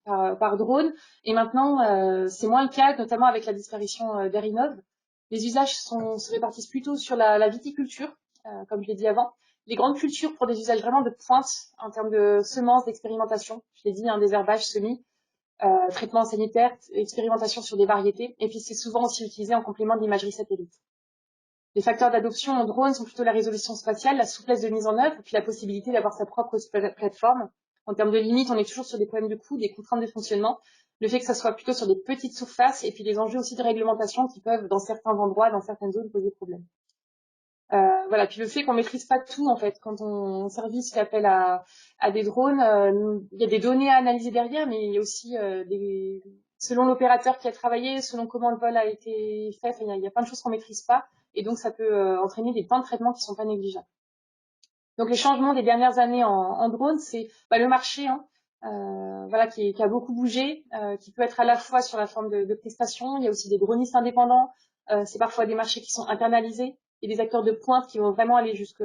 par drone, et maintenant c'est moins le cas, notamment avec la disparition d'Aerinov. Les usages se répartissent plutôt sur la viticulture, comme je l'ai dit avant. Les grandes cultures pour des usages vraiment de pointe en termes de semences, d'expérimentation. Je l'ai dit, désherbage, semis, traitement sanitaire, expérimentation sur des variétés. Et puis c'est souvent aussi utilisé en complément de l'imagerie satellite. Les facteurs d'adoption en drone sont plutôt la résolution spatiale, la souplesse de mise en œuvre, et puis la possibilité d'avoir sa propre plateforme. En termes de limites, on est toujours sur des problèmes de coûts, des contraintes de fonctionnement, le fait que ça soit plutôt sur des petites surfaces, et puis les enjeux aussi de réglementation qui peuvent, dans certains endroits, dans certaines zones, poser problème. Voilà, puis le fait qu'on maîtrise pas tout, en fait, quand on service fait appel à des drones, il y a des données à analyser derrière, mais il y a aussi selon l'opérateur qui a travaillé, selon comment le vol a été fait, il y a plein de choses qu'on maîtrise pas, et donc ça peut entraîner des temps de traitement qui sont pas négligeables. Donc les changements des dernières années en drone, c'est le marché, voilà, qui a beaucoup bougé, qui peut être à la fois sur la forme de prestations. Il y a aussi des dronistes indépendants. C'est parfois des marchés qui sont internalisés et des acteurs de pointe qui vont vraiment aller jusque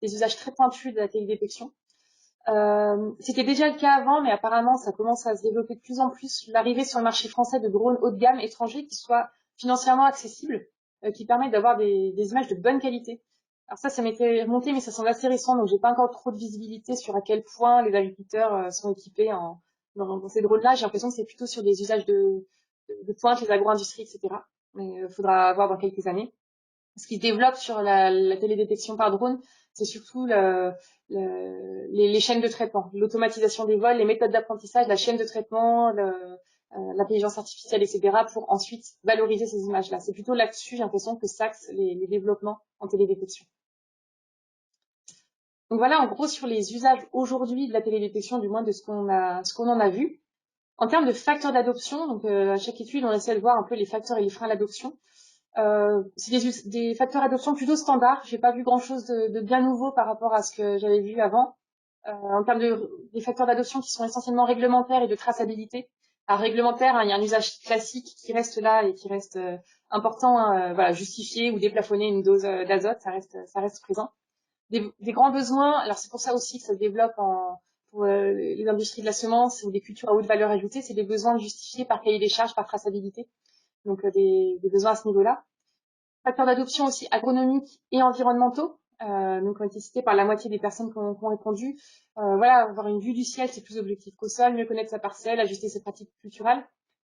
des usages très pointus de la télédétection. C'était déjà le cas avant, mais apparemment ça commence à se développer de plus en plus. L'arrivée sur le marché français de drones haut de gamme étrangers qui soient financièrement accessibles, qui permettent d'avoir des images de bonne qualité. Alors ça m'était remonté, mais ça semble assez récent, donc j'ai pas encore trop de visibilité sur à quel point les agriculteurs sont équipés dans ces drones-là. J'ai l'impression que c'est plutôt sur des usages de pointe, les agro-industries, etc. Mais il faudra voir dans quelques années. Ce qui se développe sur la télédétection par drone, c'est surtout les chaînes de traitement, l'automatisation des vols, les méthodes d'apprentissage, la chaîne de traitement, l'intelligence artificielle, etc., pour ensuite valoriser ces images-là. C'est plutôt là-dessus, j'ai l'impression, que s'axent les développements en télédétection. Donc voilà, en gros, sur les usages aujourd'hui de la télédétection, du moins de ce qu'on en a vu. En termes de facteurs d'adoption, donc à chaque étude, on essaie de voir un peu les facteurs et les freins à l'adoption. C'est des facteurs d'adoption plutôt standards. J'ai pas vu grand-chose de bien nouveau par rapport à ce que j'avais vu avant. En termes des facteurs d'adoption qui sont essentiellement réglementaires et de traçabilité. Alors réglementaire, il y a un usage classique qui reste là et qui reste important, voilà, justifier ou déplafonner une dose d'azote, ça reste présent. Des grands besoins, alors c'est pour ça aussi que ça se développe pour les industries de la semence ou des cultures à haute valeur ajoutée, c'est des besoins justifiés par cahier des charges, par traçabilité. Donc des besoins à ce niveau-là. Facteurs d'adoption aussi agronomiques et environnementaux, donc ont été cités par la moitié des personnes qui ont répondu. Voilà, avoir une vue du ciel, c'est plus objectif qu'au sol, mieux connaître sa parcelle, ajuster ses pratiques culturelles.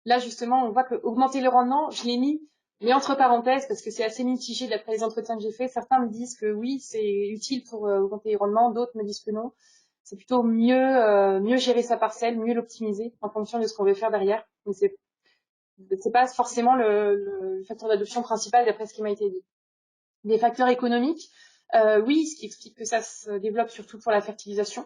Là, justement, on voit que augmenter le rendement, je l'ai mis, mais entre parenthèses, parce que c'est assez mitigé d'après les entretiens que j'ai faits. Certains me disent que oui, c'est utile pour augmenter le rendement, d'autres me disent que non. C'est plutôt mieux gérer sa parcelle, mieux l'optimiser en fonction de ce qu'on veut faire derrière. Donc c'est pas forcément le facteur d'adoption principal d'après ce qui m'a été dit. Des facteurs économiques, oui, ce qui explique que ça se développe surtout pour la fertilisation.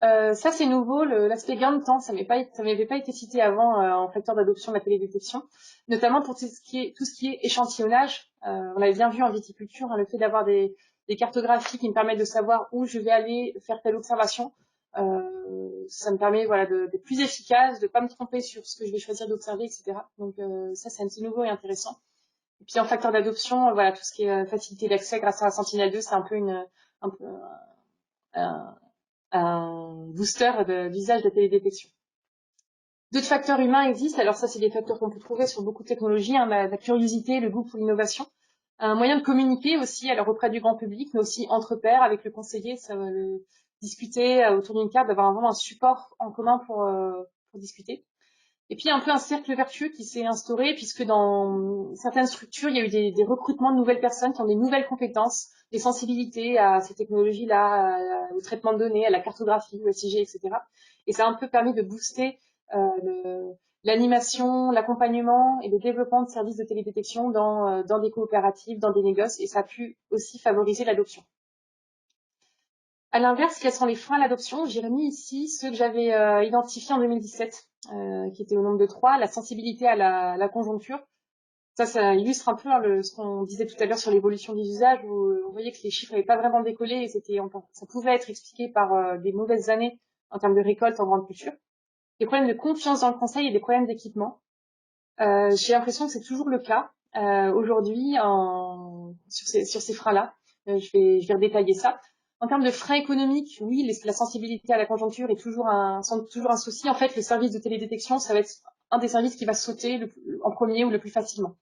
Ça c'est nouveau, l'aspect gain de temps, ça m'avait pas été cité avant en facteur d'adoption de la télédétection, notamment pour tout ce qui est échantillonnage. On avait bien vu en viticulture, le fait d'avoir des cartographies qui me permettent de savoir où je vais aller faire telle observation. Ça me permet d'être plus efficace, de pas me tromper sur ce que je vais choisir d'observer, etc. Donc ça c'est un petit nouveau et intéressant. Et puis en facteur d'adoption, voilà, tout ce qui est facilité d'accès grâce à la Sentinelle-2, c'est un peu un booster d'usage de télédétection. D'autres facteurs humains existent. Alors ça, c'est des facteurs qu'on peut trouver sur beaucoup de technologies, la curiosité, le goût pour l'innovation. Un moyen de communiquer aussi, alors auprès du grand public, mais aussi entre pairs, avec le conseiller, discuter autour d'une carte, d'avoir vraiment un support en commun pour discuter. Et puis un peu un cercle vertueux qui s'est instauré, puisque dans certaines structures, il y a eu des recrutements de nouvelles personnes qui ont des nouvelles compétences, des sensibilités à ces technologies-là, au traitement de données, à la cartographie, au SIG, etc. Et ça a un peu permis de booster l'animation, l'accompagnement et le développement de services de télédétection dans des coopératives, dans des négoces, et ça a pu aussi favoriser l'adoption. À l'inverse, quels sont les freins à l'adoption? J'ai remis ici ceux que j'avais identifiés en 2017, qui étaient au nombre de 3. La sensibilité à la conjoncture. Ça illustre un peu ce qu'on disait tout à l'heure sur l'évolution des usages, où on voyait que les chiffres n'avaient pas vraiment décollé et ça pouvait être expliqué par des mauvaises années en termes de récolte en grande culture. Des problèmes de confiance dans le conseil et des problèmes d'équipement. J'ai l'impression que c'est toujours le cas aujourd'hui sur ces freins-là. Je vais redétailler ça. En termes de freins économiques, oui, la sensibilité à la conjoncture semble toujours un souci. En fait, le service de télédétection, ça va être un des services qui va sauter en premier ou le plus facilement.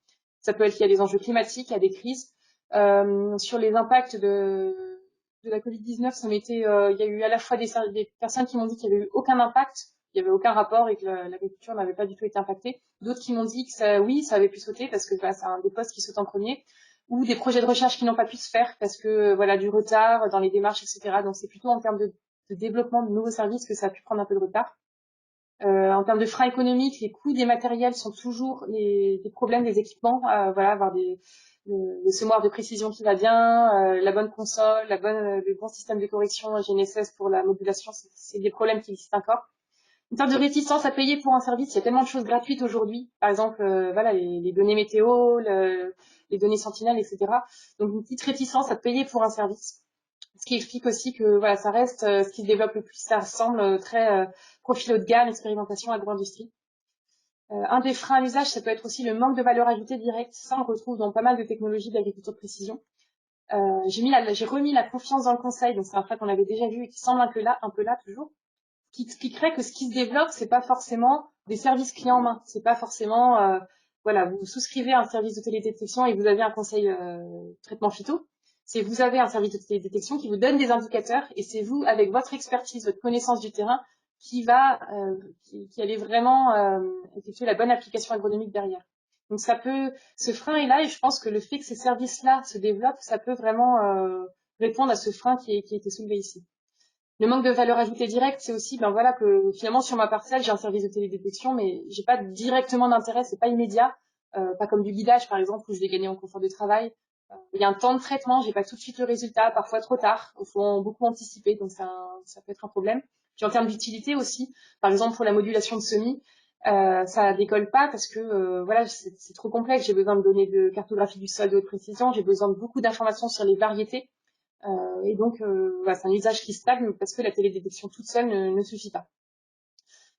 Ça peut être lié à des enjeux climatiques, à des crises. Sur les impacts de la Covid-19, il y a eu à la fois des personnes qui m'ont dit qu'il n'y avait eu aucun impact, il n'y avait aucun rapport et que l'agriculture n'avait pas du tout été impactée. D'autres qui m'ont dit que oui, ça avait pu sauter parce que c'est un des postes qui saute en premier, ou des projets de recherche qui n'ont pas pu se faire parce que du retard dans les démarches, etc. Donc c'est plutôt en termes de développement de nouveaux services que ça a pu prendre un peu de retard. En termes de freins économiques, les coûts des matériels sont toujours des problèmes des équipements. Avoir le semoir de précision qui va bien, la bonne console, le bon système de correction GNSS pour la modulation, c'est des problèmes qui existent encore. Une sorte de réticence à payer pour un service. Il y a tellement de choses gratuites aujourd'hui. Par exemple, les données météo, les données sentinelles, etc. Donc une petite réticence à payer pour un service. Ce qui explique aussi que ça reste ce qui se développe le plus. Ça ressemble très profil haut de gamme, expérimentation, agro-industrie. Un des freins à l'usage, ça peut être aussi le manque de valeur ajoutée directe. Ça, on le retrouve dans pas mal de technologies d'agriculture de précision. J'ai remis la confiance dans le conseil, donc c'est un fait qu'on avait déjà vu et qui semble un peu là toujours. Qui crée que ce qui se développe, c'est pas forcément des services clés en main. C'est pas forcément, vous souscrivez à un service de télédétection et vous avez un conseil traitement phyto. C'est vous avez un service de télédétection qui vous donne des indicateurs et c'est vous, avec votre expertise, votre connaissance du terrain, qui allez vraiment effectuer la bonne application agronomique derrière. Donc ce frein est là et je pense que le fait que ces services-là se développent, ça peut vraiment répondre à ce frein qui a été soulevé ici. Le manque de valeur ajoutée directe, c'est aussi, que finalement sur ma parcelle, j'ai un service de télédétection, mais j'ai pas directement d'intérêt, c'est pas immédiat, pas comme du guidage par exemple où je vais gagner en confort de travail. Il y a un temps de traitement, j'ai pas tout de suite le résultat, parfois trop tard, il faut beaucoup anticiper, donc ça peut être un problème. Puis en termes d'utilité aussi, par exemple pour la modulation de semis, ça décolle pas parce que c'est trop complexe. J'ai besoin de données de cartographie du sol de haute précision, j'ai besoin de beaucoup d'informations sur les variétés. Et donc, c'est un usage qui stagne parce que la télédétection toute seule ne suffit pas.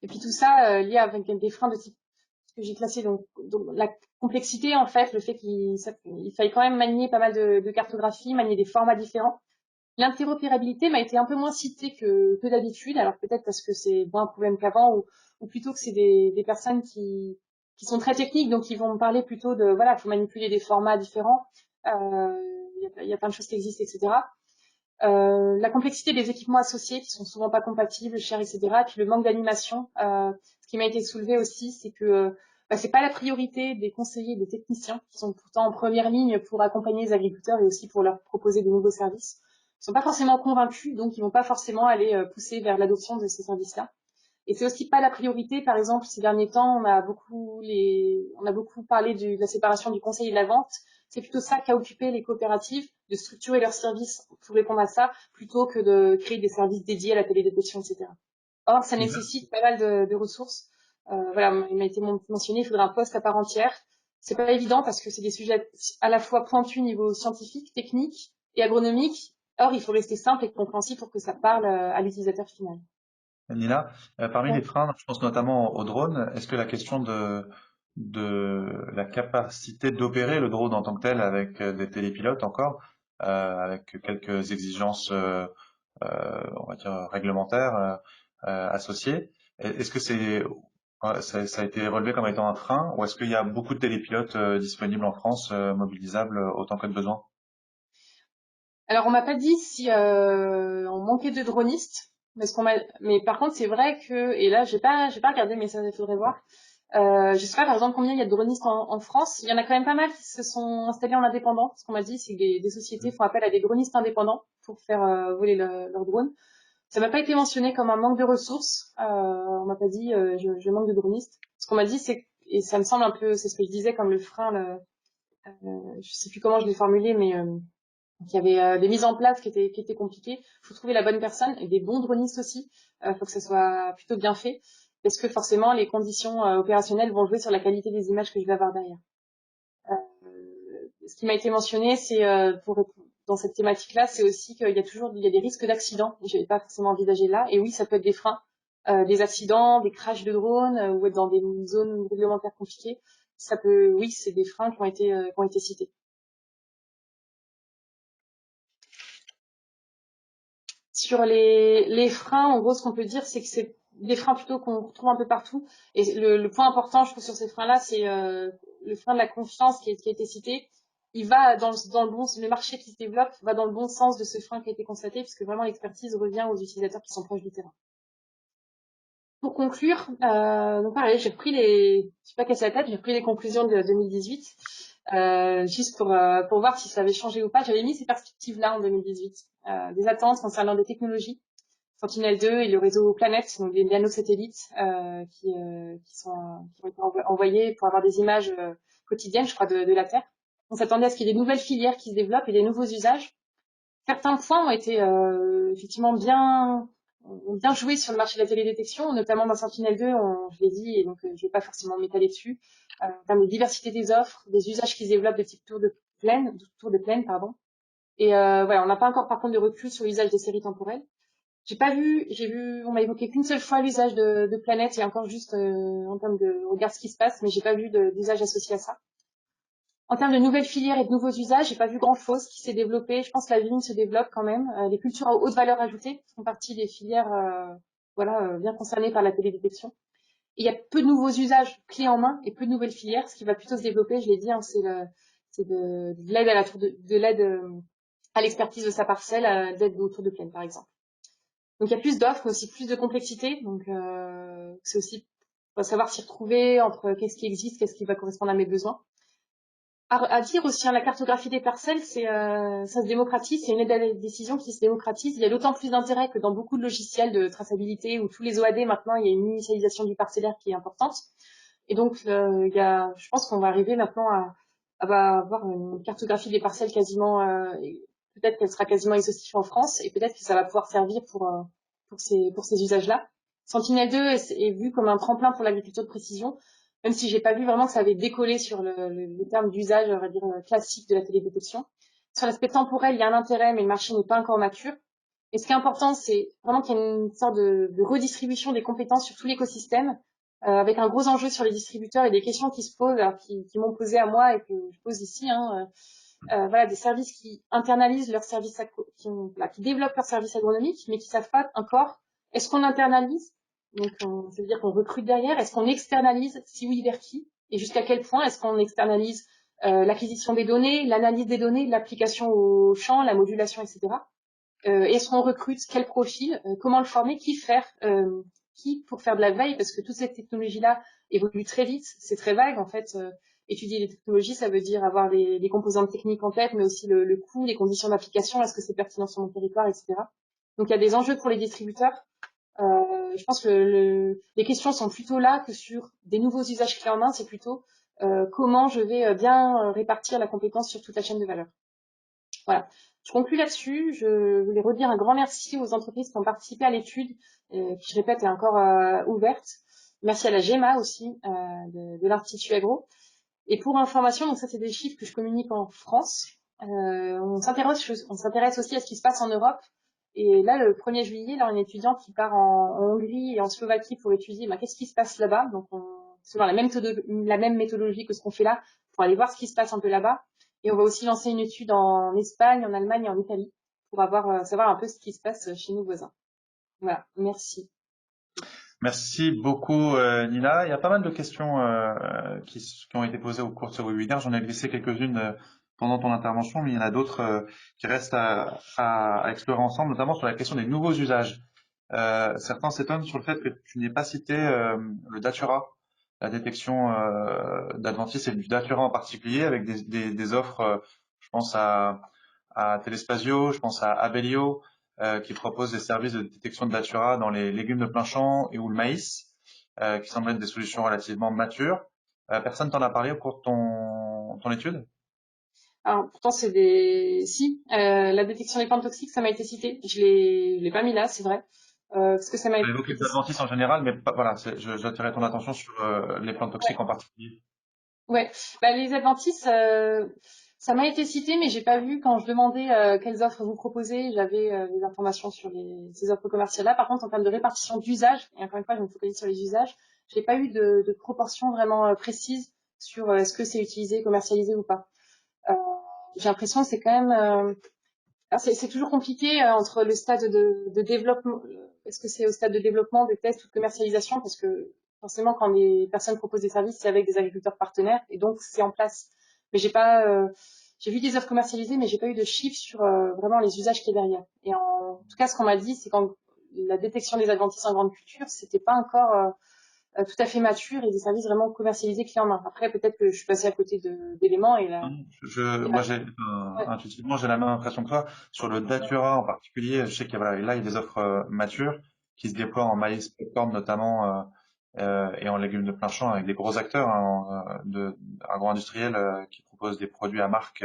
Et puis tout ça lié avec des freins de type que j'ai classé, donc la complexité en fait, le fait qu'il faille quand même manier pas mal de cartographie, manier des formats différents. L'interopérabilité m'a été un peu moins citée que d'habitude, alors peut-être parce que c'est moins un problème qu'avant, ou plutôt que c'est des personnes qui sont très techniques, donc ils vont me parler plutôt de il faut manipuler des formats différents, il y a plein de choses qui existent, etc. La complexité des équipements associés qui sont souvent pas compatibles, chers, etc. Et puis le manque d'animation. Ce qui m'a été soulevé aussi, c'est que c'est pas la priorité des conseillers et des techniciens qui sont pourtant en première ligne pour accompagner les agriculteurs et aussi pour leur proposer de nouveaux services. Ils sont pas forcément convaincus, donc ils vont pas forcément aller pousser vers l'adoption de ces services-là. Et c'est aussi pas la priorité. Par exemple, ces derniers temps, on a beaucoup parlé de la séparation du conseil et de la vente. C'est plutôt ça qui a occupé les coopératives, de structurer leurs services pour répondre à ça, plutôt que de créer des services dédiés à la télédétection, etc. Or, ça nécessite pas mal de ressources. Il m'a été mentionné, il faudrait un poste à part entière. C'est pas évident parce que c'est des sujets à la fois pointus niveau scientifique, technique et agronomique. Or, il faut rester simple et compréhensible pour que ça parle à l'utilisateur final. Nina, parmi les Ouais. freins, je pense notamment aux drones, est-ce que la question de la capacité d'opérer le drone en tant que tel avec des télépilotes encore, avec quelques exigences, on va dire, réglementaires associées, est-ce que ça a été relevé comme étant un frein ou est-ce qu'il y a beaucoup de télépilotes disponibles en France, mobilisables autant que de besoin? Alors on m'a pas dit si on manquait de dronistes, mais par contre c'est vrai que et là j'ai pas regardé mais ça il faudrait voir. Je sais pas par exemple combien il y a de dronistes en France. Il y en a quand même pas mal qui se sont installés en indépendant. Ce qu'on m'a dit c'est que des sociétés font appel à des dronistes indépendants pour faire voler leurs drones. Ça m'a pas été mentionné comme un manque de ressources. On m'a pas dit je manque de dronistes. Ce qu'on m'a dit c'est et ça me semble un peu c'est ce que je disais comme le frein. Je sais plus comment je l'ai formulé mais donc, il y avait des mises en place qui étaient compliquées. Il faut trouver la bonne personne et des bons dronistes aussi. Il faut que ça soit plutôt bien fait parce que forcément les conditions opérationnelles vont jouer sur la qualité des images que je vais avoir derrière. Ce qui m'a été mentionné, c'est dans cette thématique-là, c'est aussi qu'il y a des risques d'accidents. Je n'avais pas forcément envisagé là. Et oui, ça peut être des freins, des accidents, des crashs de drones ou être dans des zones réglementaires compliquées. Oui, c'est des freins qui ont été cités. Sur les freins, en gros, ce qu'on peut dire, c'est que c'est des freins plutôt qu'on retrouve un peu partout. Et le point important, je trouve, sur ces freins-là, c'est le frein de la confiance qui a été cité, il va le marché qui se développe va dans le bon sens de ce frein qui a été constaté, puisque vraiment l'expertise revient aux utilisateurs qui sont proches du terrain. Pour conclure, donc pareil, je sais pas casser la tête, j'ai repris les conclusions de 2018, juste pour voir si ça avait changé ou pas. J'avais mis ces perspectives-là en 2018, des attentes concernant des technologies, Sentinel-2 et le réseau Planète, donc des nanosatellites qui ont été envoyés pour avoir des images quotidiennes, je crois, de la Terre. On s'attendait à ce qu'il y ait des nouvelles filières qui se développent et des nouveaux usages. Certains points ont été effectivement ont bien joué sur le marché de la télédétection, notamment dans Sentinel-2, je l'ai dit, et donc je vais pas forcément m'étaler dessus, en termes de diversité des offres, des usages qui se développent de type tour de plaine, pardon. Et voilà, on n'a pas encore par contre de recul sur l'usage des séries temporelles. On m'a évoqué qu'une seule fois l'usage de planète, et encore juste en termes de regarde ce qui se passe, mais j'ai pas vu d'usage associé à ça. En termes de nouvelles filières et de nouveaux usages, j'ai pas vu grand-chose qui s'est développé. Je pense que la vigne se développe quand même. Les cultures à haute valeur ajoutée font partie des filières bien concernées par la télédétection. Et il y a peu de nouveaux usages clés en main et peu de nouvelles filières. Ce qui va plutôt se développer, je l'ai dit, c'est de l'aide à de l'aide à l'expertise de sa parcelle, d'aide autour de plaine, par exemple. Donc il y a plus d'offres, mais aussi plus de complexité. Donc c'est aussi faut savoir s'y retrouver entre qu'est-ce qui existe, qu'est-ce qui va correspondre à mes besoins. À dire aussi, la cartographie des parcelles, ça se démocratise, c'est une aide à la décision qui se démocratise. Il y a d'autant plus d'intérêt que dans beaucoup de logiciels de traçabilité ou tous les OAD maintenant, il y a une initialisation du parcellaire qui est importante. Et donc, je pense qu'on va arriver maintenant à avoir une cartographie des parcelles quasiment, peut-être qu'elle sera quasiment exhaustive en France, et peut-être que ça va pouvoir servir pour ces usages-là. Sentinel-2 est vu comme un tremplin pour l'agriculture de précision, même si j'ai pas vu vraiment que ça avait décollé sur le terme d'usage, on va dire, classique de la télédétection. Sur l'aspect temporel, il y a un intérêt, mais le marché n'est pas encore mature. Et ce qui est important, c'est vraiment qu'il y ait une sorte de redistribution des compétences sur tout l'écosystème, avec un gros enjeu sur les distributeurs et des questions qui se posent, alors qui m'ont posé à moi et que je pose ici. Voilà, des services qui internalisent leurs services, qui développent leurs services agronomiques, mais qui savent pas encore. Est-ce qu'on internalise? Donc, ça veut dire qu'on recrute derrière. Est-ce qu'on externalise? Si oui, vers qui? Et jusqu'à quel point est-ce qu'on externalise l'acquisition des données, l'analyse des données, l'application au champ, la modulation, etc. Est-ce qu'on recrute? Quel profil? Comment le former? Qui pour faire de la veille? Parce que toutes ces technologies-là évoluent très vite. C'est très vague, en fait. Étudier les technologies, ça veut dire avoir les composantes techniques en tête, mais aussi le coût, les conditions d'application, est-ce que c'est pertinent sur mon territoire, etc. Donc il y a des enjeux pour les distributeurs. Je pense que les questions sont plutôt là que sur des nouveaux usages clés en main, c'est plutôt comment je vais bien répartir la compétence sur toute la chaîne de valeur. Voilà. Je conclue là-dessus. Je voulais redire un grand merci aux entreprises qui ont participé à l'étude, qui, je répète, est encore ouverte. Merci à la GEMA aussi, de l'Institut Agro. Et pour information, donc ça c'est des chiffres que je communique en France. On s'intéresse aussi à ce qui se passe en Europe. Et là, le 1er juillet, là, on a une étudiante qui part en Hongrie et en Slovaquie pour étudier qu'est-ce qui se passe là-bas. Donc, selon la même méthodologie que ce qu'on fait là, pour aller voir ce qui se passe un peu là-bas. Et on va aussi lancer une étude en Espagne, en Allemagne et en Italie pour savoir un peu ce qui se passe chez nos voisins. Voilà, merci. Merci beaucoup, Nina. Il y a pas mal de questions qui ont été posées au cours de ce webinaire. J'en ai glissé quelques-unes pendant ton intervention, mais il y en a d'autres qui restent à explorer ensemble, notamment sur la question des nouveaux usages. Certains s'étonnent sur le fait que tu n'aies pas cité le Datura, la détection d'adventices et du Datura en particulier, avec des offres, je pense à Telespazio, je pense à Abellio, qui propose des services de détection de Datura dans les légumes de plein champ et ou le maïs, qui semblent être des solutions relativement matures. Personne t'en a parlé au cours de ton étude? Alors, pourtant, la détection des plantes toxiques, ça m'a été cité. Je l'ai pas mis là, c'est vrai. Parce que ça m'a On a été évoqué les adventices en général, mais voilà, j'attirais ton attention sur les plantes toxiques en particulier. Ouais, les adventistes, ça m'a été cité, mais j'ai pas vu quand je demandais quelles offres vous proposez, j'avais les informations sur ces offres commerciales-là. Par contre, en termes de répartition d'usage, et encore une fois, je me focalise sur les usages, j'ai pas eu de proportion vraiment précise sur est-ce que c'est utilisé, commercialisé ou pas. Euh, j'ai l'impression que c'est quand même, c'est toujours compliqué entre le stade de développement. Est-ce que c'est au stade de développement, de test ou de commercialisation, parce que forcément, quand des personnes proposent des services, c'est avec des agriculteurs partenaires, et donc c'est en place. Mais j'ai vu des offres commercialisées, mais j'ai pas eu de chiffres sur vraiment les usages qu'il y a derrière. Et en tout cas, ce qu'on m'a dit, c'est quand la détection des adventices en grande culture, c'était pas encore tout à fait mature et des services vraiment commercialisés clés en main. Après, peut-être que je suis passée à côté d'éléments Moi, ouais, intuitivement, j'ai la même impression que toi. Sur le Datura en particulier, je sais qu'il y a, voilà, là, il y a des offres matures qui se déploient en maïs, popcorn notamment, et en légumes de plein champ avec des gros acteurs hein, agro-industriels qui proposent des produits à marque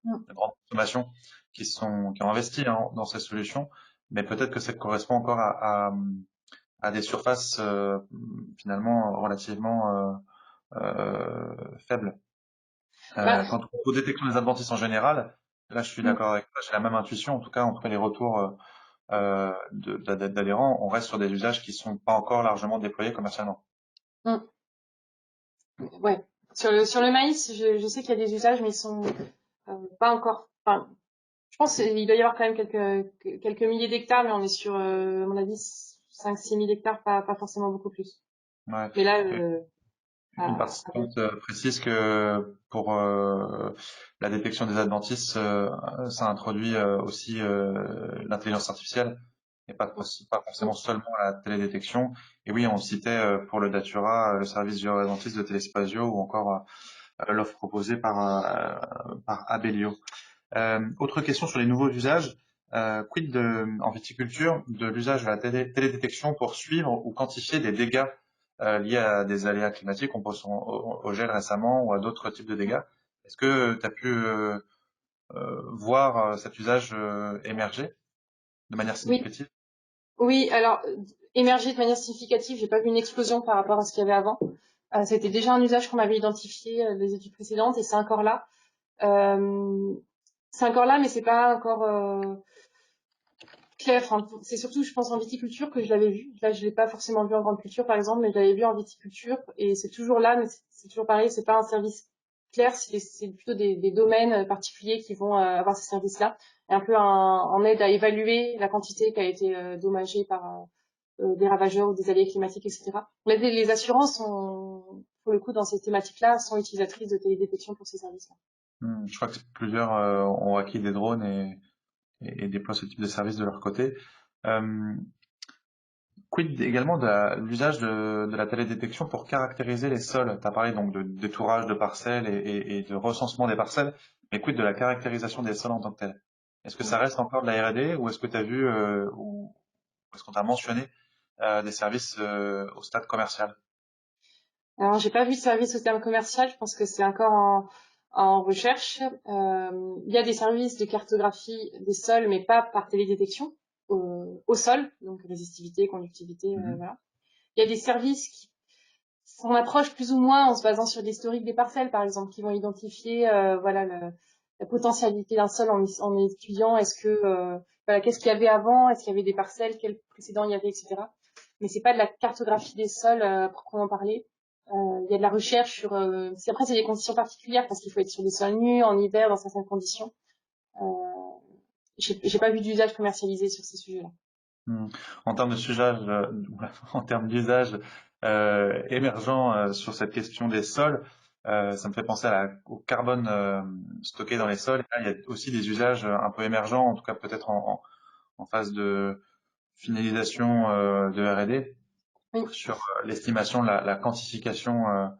Mm. de grande consommation qui ont investi hein, dans ces solutions. Mais peut-être que ça correspond encore à des surfaces finalement relativement faibles. Bah, Quant aux détections des adventices en général, là je suis mm, d'accord avec toi, j'ai la même intuition, en tout cas les retours d'adhérents, on reste sur des usages qui sont pas encore largement déployés commercialement. mm, ouais. Sur le maïs, je sais qu'il y a des usages, mais ils sont pas encore. Enfin, je pense qu'il doit y avoir quand même quelques milliers d'hectares, mais on est sur, à mon avis, 5-6 000 hectares, pas forcément beaucoup plus. Ouais. Mais là, Une à participante précise que pour la détection des adventices, ça introduit aussi l'intelligence artificielle et pas forcément seulement la télédétection. Et oui, on citait pour le Datura le service géoadventiste de Téléspazio ou encore l'offre proposée par Abellio. Autre question sur les nouveaux usages. Quid en viticulture de l'usage de la télédétection pour suivre ou quantifier des dégâts liés à des aléas climatiques, on pense au gel récemment ou à d'autres types de dégâts. Est-ce que tu as pu voir cet usage émerger de manière oui, significative? oui. Alors, émerger de manière significative, j'ai pas vu une explosion par rapport à ce qu'il y avait avant. C'était déjà un usage qu'on avait identifié les études précédentes, et c'est encore là. Euh, c'est encore là, mais c'est pas encore clair. Enfin, c'est surtout, je pense, en viticulture que je l'avais vu. Là, je l'ai pas forcément vu en grande culture, par exemple, mais je l'avais vu en viticulture, et c'est toujours là, mais c'est toujours pareil. C'est pas un service clair, c'est plutôt des domaines particuliers qui vont avoir ces services-là, et un peu en aide à évaluer la quantité qui a été dommagée par des ravageurs ou des aléas climatiques, etc. Les assurances sont, pour le coup, dans ces thématiques-là, sont utilisatrices de télédétection pour ces services-là. Je crois que plusieurs ont acquis des drones et déploient ce type de service de leur côté. Euh, Quid également de l'usage de la télédétection pour caractériser les sols? Tu as parlé donc de détourage de parcelles et de recensement des parcelles, mais quid de la caractérisation des sols en tant que tel? Est-ce que ça reste encore de la R&D ou est-ce que tu as vu ou est-ce qu'on t'a mentionné des services au stade commercial? Alors, j'ai pas vu de service au terme commercial. Je pense que c'est encore en recherche. Il y a des services de cartographie des sols, mais pas par télédétection au sol, donc résistivité, conductivité, Mhm. voilà. Il y a des services qui s'en approchent plus ou moins en se basant sur l'historique des parcelles, par exemple, qui vont identifier, voilà, la potentialité d'un sol en étudiant est-ce que, voilà, qu'est-ce qu'il y avait avant, est-ce qu'il y avait des parcelles, quel précédent il y avait, etc. Mais c'est pas de la cartographie des sols proprement parler. Il y a de la recherche sur. Après, c'est des conditions particulières parce qu'il faut être sur des sols nus en hiver dans certaines conditions. Euh, j'ai pas vu d'usage commercialisé sur ces sujets-là. Hmm. En termes de sujage, en termes d'usage émergent sur cette question des sols, ça me fait penser au carbone stocké dans les sols. Et là, il y a aussi des usages un peu émergents, en tout cas peut-être en phase de finalisation de R&D Oui. sur l'estimation, la quantification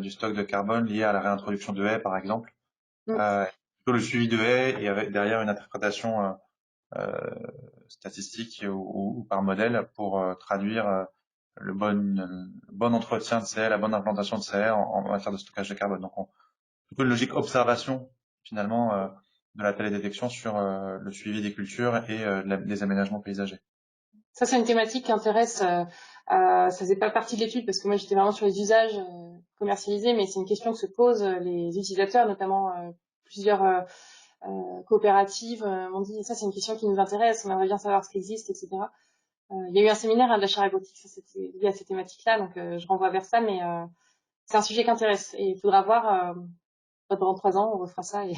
du stock de carbone lié à la réintroduction de haies, par exemple. Mm. Plutôt le suivi de haies et avec derrière une interprétation statistique ou par modèle pour traduire le bon entretien de ces haies, la bonne implantation de ces haies en matière de stockage de carbone. Donc, plutôt une logique observation finalement de la télédétection sur le suivi des cultures et des aménagements paysagers. Ça, c'est une thématique qui intéresse. Ça faisait pas partie de l'étude parce que moi, j'étais vraiment sur les usages commercialisés, mais c'est une question que se posent les utilisateurs, notamment plusieurs coopératives m'ont dit ça, c'est une question qui nous intéresse. On aimerait bien savoir ce qui existe, etc. Il y a eu un séminaire de la chaire agrotique, ça c'était lié à ces thématiques-là, donc je renvoie vers ça, mais c'est un sujet qui intéresse et il faudra voir. Pendant 3 ans, on refera ça et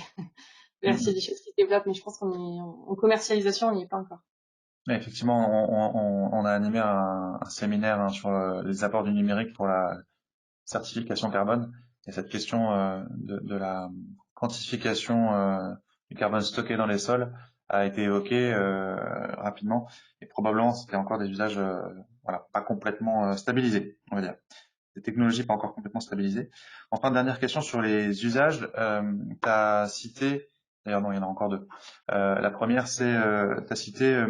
Mhm. s'il y a des choses qui se développent, mais je pense qu'on est en commercialisation, on n'y est pas encore. Ouais, effectivement, on a animé un séminaire sur les apports du numérique pour la certification carbone. Et cette question de la quantification du carbone stocké dans les sols a été évoquée rapidement. Et probablement, c'était encore des usages voilà, pas complètement stabilisés, on va dire. Des technologies pas encore complètement stabilisées. Enfin, dernière question sur les usages. Tu as cité, d'ailleurs non, il y en a encore deux. La première, c'est, tu as cité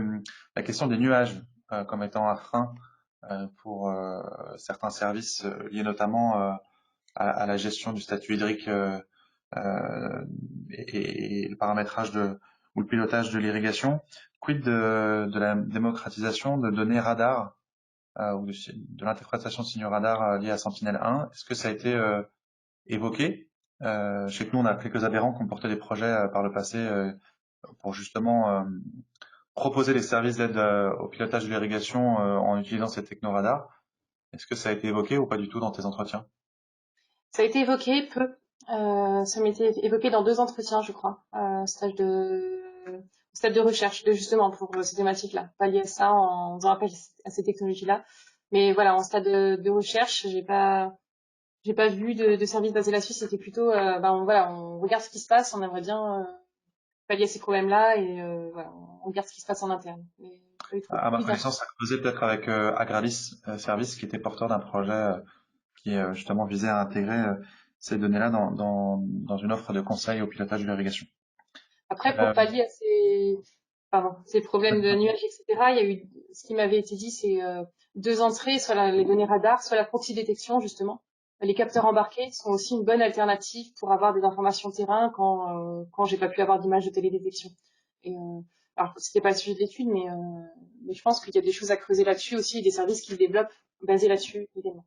la question des nuages comme étant un frein pour certains services liés notamment à la gestion du statut hydrique et le paramétrage ou le pilotage de l'irrigation. Quid de la démocratisation de données radar ou de l'interprétation de signaux radar liés à Sentinel-1? Est-ce que ça a été évoqué? Je sais que nous, on a quelques adhérents qui ont porté des projets par le passé pour justement proposer les services d'aide au pilotage de l'irrigation en utilisant ces technoradars. Est-ce que ça a été évoqué ou pas du tout dans tes entretiens? Ça a été évoqué peu. Ça m'était évoqué dans 2 entretiens, je crois, stade de recherche, justement pour ces thématiques-là, pas lié à ça en faisant appel à ces technologies-là. Mais voilà, en stade de recherche, j'ai pas vu de service basé là-dessus. C'était plutôt, voilà, on regarde ce qui se passe, on aimerait bien pallier à ces problèmes-là et voilà, on regarde ce qui se passe en interne. Mais pas eu trop À ma plus d'infos. connaissance, ça a causé peut-être avec Agralis Service qui était porteur d'un projet qui justement visait à intégrer ces données-là dans une offre de conseil au pilotage de l'irrigation. Après, pour Euh, pallier à ces problèmes de nuages, etc., il y a eu, ce qui m'avait été dit, c'est 2 entrées, soit les données radar, soit la proxy détection, justement. Les capteurs embarqués sont aussi une bonne alternative pour avoir des informations terrain quand j'ai pas pu avoir d'image de télédétection. Et, alors, c'était pas le sujet de l'étude, mais je pense qu'il y a des choses à creuser là-dessus aussi, et des services qu'ils développent basés là-dessus également.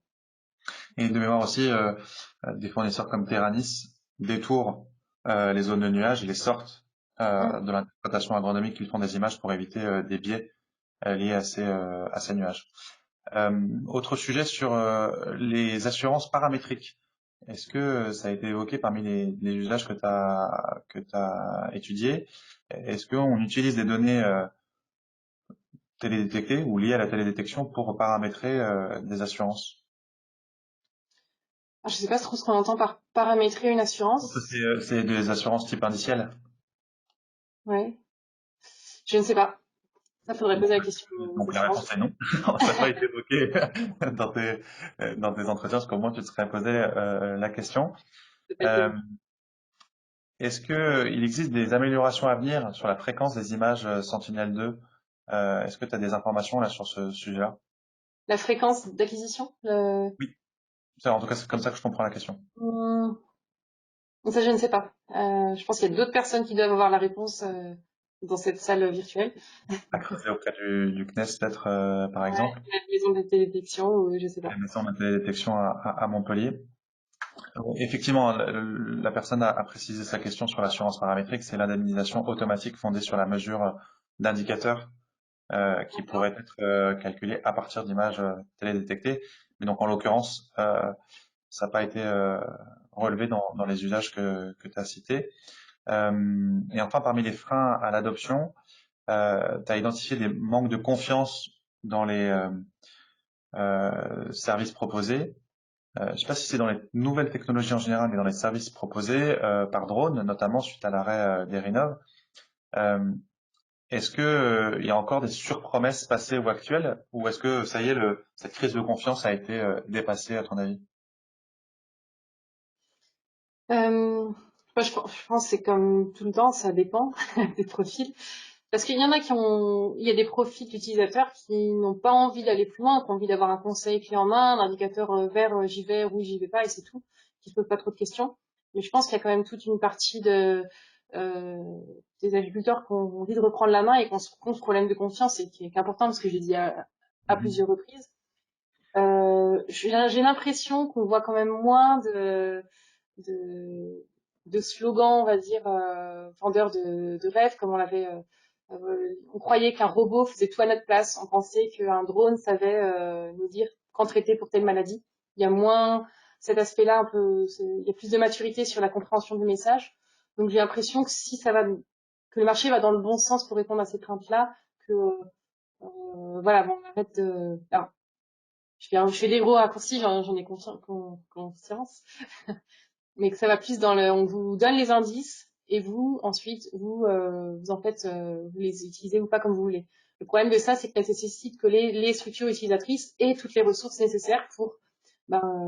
et de mémoire aussi, des fournisseurs comme Terranis détournent les zones de nuages et les sortent Hum. de l'interprétation agronomique qu'ils font des images pour éviter des biais liés à ces nuages. Autre sujet sur les assurances paramétriques. Est-ce que ça a été évoqué parmi les usages que t'as étudiés? Est-ce qu'on utilise des données télédétectées ou liées à la télédétection pour paramétrer des assurances? Alors, je sais pas trop ce qu'on entend par paramétrer une Je pense que assurance. c'est des assurances type indiciel. Ouais. Je ne sais pas. Ça faudrait poser la question aux Donc la assurances. réponse est non. Ça n'a pas été évoqué dans tes entretiens, parce qu'au moins tu te serais posé la question. C'est pas Euh, étonnant. Est-ce que il existe des améliorations à venir sur la fréquence des images Sentinel-2? Est-ce que tu as des informations là sur ce sujet-là? La fréquence d'acquisition, Oui. En tout cas, c'est comme ça que je comprends la question. hmm, ça je ne sais pas. Je pense qu'il y a d'autres personnes qui doivent avoir la réponse dans cette salle virtuelle. À creuser auprès du CNES peut-être par Ouais, exemple, la maison de télédétection ou je sais la pas. maison de télédétection à Montpellier. Effectivement, la personne a précisé sa question sur l'assurance paramétrique, c'est l'indemnisation automatique fondée sur la mesure d'indicateurs qui pourraient être calculés à partir d'images télédétectées. Mais donc en l'occurrence, ça n'a pas été relevé dans les usages que tu as cités. Et enfin, parmi les freins à l'adoption, tu as identifié des manques de confiance dans les services proposés. Je ne sais pas si c'est dans les nouvelles technologies en général, mais dans les services proposés par drone, notamment suite à l'arrêt d'Erinov. Euh, Est-ce que il y a encore des surpromesses passées ou actuelles, ou est-ce que ça y est, cette crise de confiance a été dépassée à ton avis? Moi, je pense que c'est comme tout le temps, ça dépend des profils. Parce qu'il y en a il y a des profils d'utilisateurs qui n'ont pas envie d'aller plus loin, qui ont envie d'avoir un conseil clé en main, un indicateur vert, j'y vais, rouge, j'y vais pas, et c'est tout, qui se posent pas trop de questions. Mais je pense qu'il y a quand même toute une partie euh, des agriculteurs qui ont envie de reprendre la main et qui ont ce problème de confiance et qui est important parce que j'ai dit à Mhm. plusieurs reprises. J'ai l'impression qu'on voit quand même moins de, de slogans, on va dire, vendeurs de rêves, comme on l'avait. On croyait qu'un robot faisait tout à notre place. On pensait qu'un drone savait nous dire quand traiter pour telle maladie. Il y a moins cet aspect-là, un peu. Il y a plus de maturité sur la compréhension du message. Donc j'ai l'impression que si ça va, que le marché va dans le bon sens pour répondre à ces craintes-là, que voilà, bon, on arrête de... Alors, je fais des gros raccourcis, j'en ai conscience, mais que ça va plus dans on vous donne les indices et vous, ensuite, vous en faites, vous les utilisez ou pas comme vous voulez. Le problème de ça, c'est que ça nécessite que les structures utilisatrices aient toutes les ressources nécessaires pour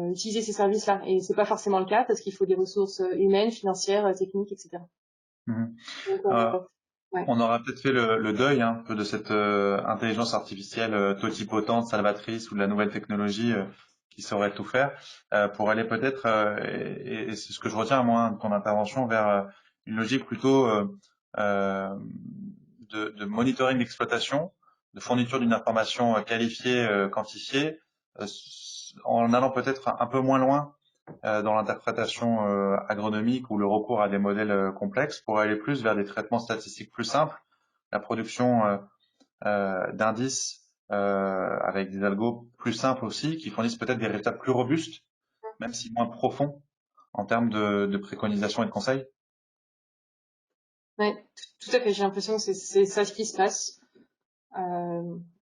utiliser ces services-là. Et c'est pas forcément le cas parce qu'il faut des ressources humaines, financières, techniques, etc. Mhm. Donc, ouais. On aura peut-être fait le deuil un peu de cette intelligence artificielle totipotente, salvatrice ou de la nouvelle technologie qui saurait tout faire, pour aller peut-être, et c'est ce que je retiens moi de ton intervention, vers une logique plutôt euh, de monitoring d'exploitation, de fourniture d'une information qualifiée, quantifiée, en allant peut-être un peu moins loin dans l'interprétation agronomique ou le recours à des modèles complexes pour aller plus vers des traitements statistiques plus simples, la production d'indices avec des algos plus simples aussi, qui fournissent peut-être des résultats plus robustes, même si moins profonds en termes de préconisation et de conseils. Ouais, tout à fait. J'ai l'impression que c'est ça ce qui se passe.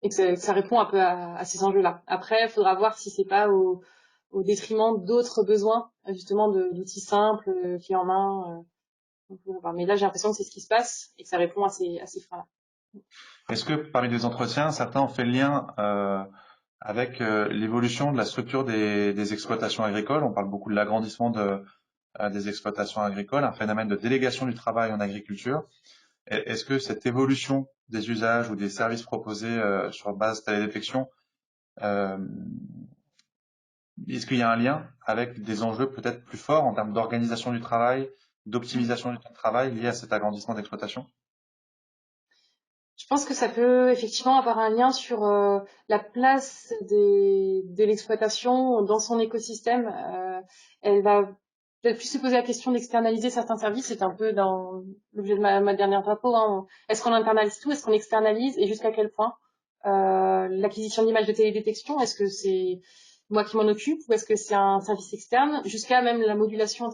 Et que ça répond un peu à ces enjeux-là. Après, il faudra voir si c'est pas au détriment d'autres besoins, justement, d'outils simples, clés en main. Mais là, j'ai l'impression que c'est ce qui se passe et que ça répond à ces freins-là. Est-ce que parmi les entretiens, certains ont fait le lien avec l'évolution de la structure des exploitations agricoles? On parle beaucoup de l'agrandissement des exploitations agricoles, un phénomène de délégation du travail en agriculture. Est-ce que cette évolution des usages ou des services proposés sur base télédétection, euh, est-ce qu'il y a un lien avec des enjeux peut-être plus forts en termes d'organisation du travail, d'optimisation du temps de travail liés à cet agrandissement d'exploitation? Je pense que ça peut effectivement avoir un lien sur la place de l'exploitation dans son écosystème. Elle va peut-être plus se poser la question d'externaliser certains services. C'est un peu dans l'objet de ma dernière diapo. Hein. Est-ce qu'on internalise tout? Est-ce qu'on externalise? Et jusqu'à quel point? L'acquisition d'images de télédétection, est-ce que c'est moi qui m'en occupe ou est-ce que c'est un service externe? Jusqu'à même la modulation,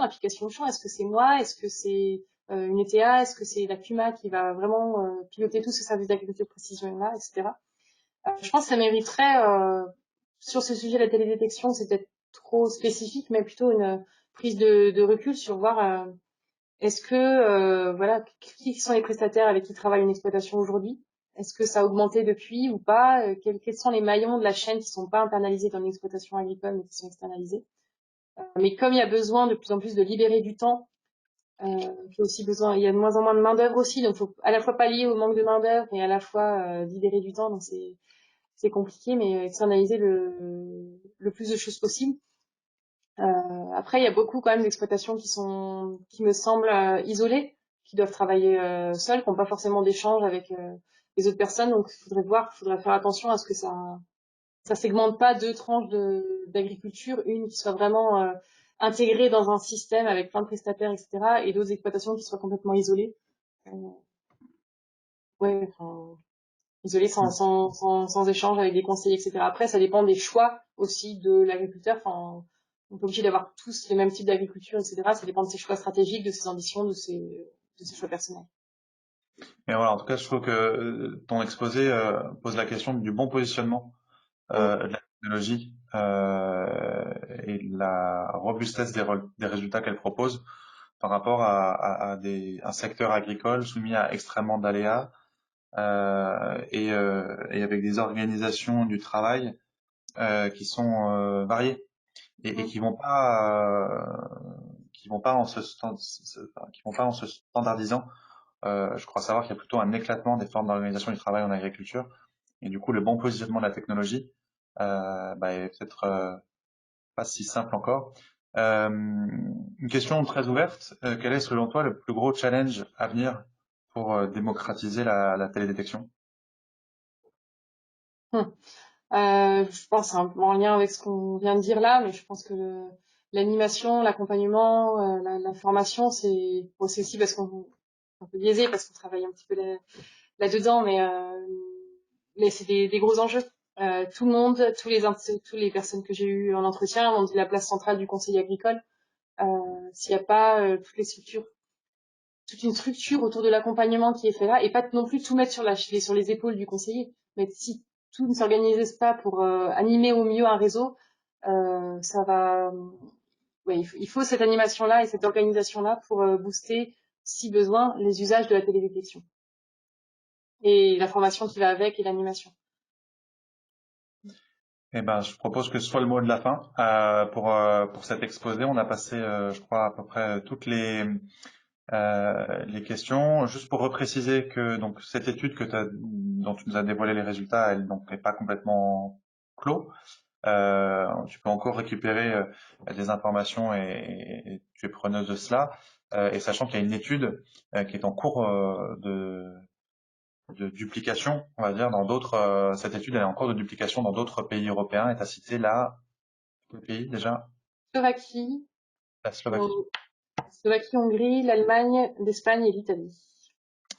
l'application au champ, est-ce que c'est moi? Est-ce que c'est une ETA, est-ce que c'est la CUMA qui va vraiment piloter tout ce service d'agriculture de précision-là, etc. Je pense que ça mériterait, sur ce sujet de la télédétection, c'est peut-être trop spécifique, mais plutôt une prise de recul sur voir est-ce que, voilà, qui sont les prestataires avec qui travaille une exploitation aujourd'hui? Est-ce que ça a augmenté depuis ou pas? Quels sont les maillons de la chaîne qui sont pas internalisés dans l'exploitation agricole, mais qui sont externalisés? Mais comme il y a besoin de plus en plus de libérer du temps qui a aussi besoin, il y a de moins en moins de main d'œuvre aussi, donc faut à la fois pallier au manque de main d'œuvre et à la fois libérer du temps, donc c'est compliqué, mais externaliser le plus de choses possible. Après, il y a beaucoup quand même d'exploitations qui me semblent isolées, qui doivent travailler seules, qui n'ont pas forcément d'échange avec les autres personnes, donc il faudrait faire attention à ce que ça segmente pas deux tranches d'agriculture, une qui soit vraiment intégrée dans un système avec plein de prestataires, etc., et d'autres exploitations qui soient complètement isolées. Euh, ouais, enfin, isolées sans échange avec des conseillers, etc. Après, ça dépend des choix aussi de l'agriculteur. Enfin, on peut obligé d'avoir tous les mêmes types d'agriculture, etc. Ça dépend de ses choix stratégiques, de ses ambitions, de ses choix personnels. Mais voilà, en tout cas, je trouve que ton exposé pose la question du bon positionnement Mm. de la technologie et de la robustesse des résultats qu'elle propose par rapport un secteur agricole soumis à extrêmement d'aléas et avec des organisations du travail qui sont variées et Mm. qui vont pas en qui vont pas en se standardisant. Je crois savoir qu'il y a plutôt un éclatement des formes d'organisation du travail en agriculture et du coup le bon positionnement de la technologie est peut-être pas si simple encore. Une question très ouverte. Quel est selon toi le plus gros challenge à venir pour démocratiser la télédétection? Mm. Je pense un peu en lien avec ce qu'on vient de dire là, mais je pense que l'animation, l'accompagnement, la formation, c'est aussi parce qu'on un peu biaisé parce qu'on travaille un petit peu là-dedans, mais c'est des gros enjeux. Tout le monde, tous les personnes que j'ai eues en entretien ont dit la place centrale du conseil agricole. S'il n'y a pas toutes les structures toute une structure autour de l'accompagnement qui est fait là, et pas non plus tout mettre sur les épaules du conseiller. Mais si tout ne s'organisait pas pour animer au mieux un réseau, ça va. Oui, il faut cette animation-là et cette organisation-là pour booster, si besoin, les usages de la télédétection et la formation qui va avec et l'animation. Eh ben, je propose que ce soit le mot de la fin pour cet exposé. On a passé, je crois, à peu près toutes les questions. Juste pour repréciser que donc cette étude dont tu nous as dévoilé les résultats, elle donc n'est pas complètement clos. Tu peux encore récupérer des informations et tu es preneuse de cela. Et sachant qu'il y a une étude qui est en cours de duplication, on va dire, dans d'autres. Cette étude elle est en cours de duplication dans d'autres pays européens. Et tu as cité là quel pays déjà? Slovaquie, La Slovaquie. Slovaquie, Hongrie, l'Allemagne, l'Espagne et l'Italie.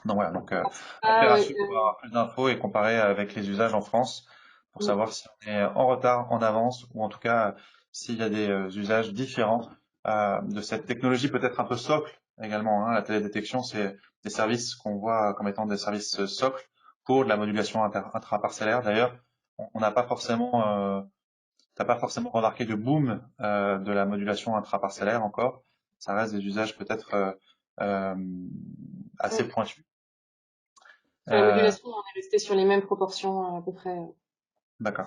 Donc voilà, donc opération pour avoir plus d'infos et comparer avec les usages en France pour savoir si on est en retard, en avance ou en tout cas s'il y a des usages différents de cette technologie peut-être un peu socle également. La télédétection, c'est des services qu'on voit comme étant des services socles pour de la modulation intraparcellaire. D'ailleurs, on n'a pas forcément, t'as pas forcément remarqué de boom de la modulation intraparcellaire encore. Ça reste des usages peut-être assez pointus. Sur la modulation, on est resté sur les mêmes proportions à peu près. D'accord.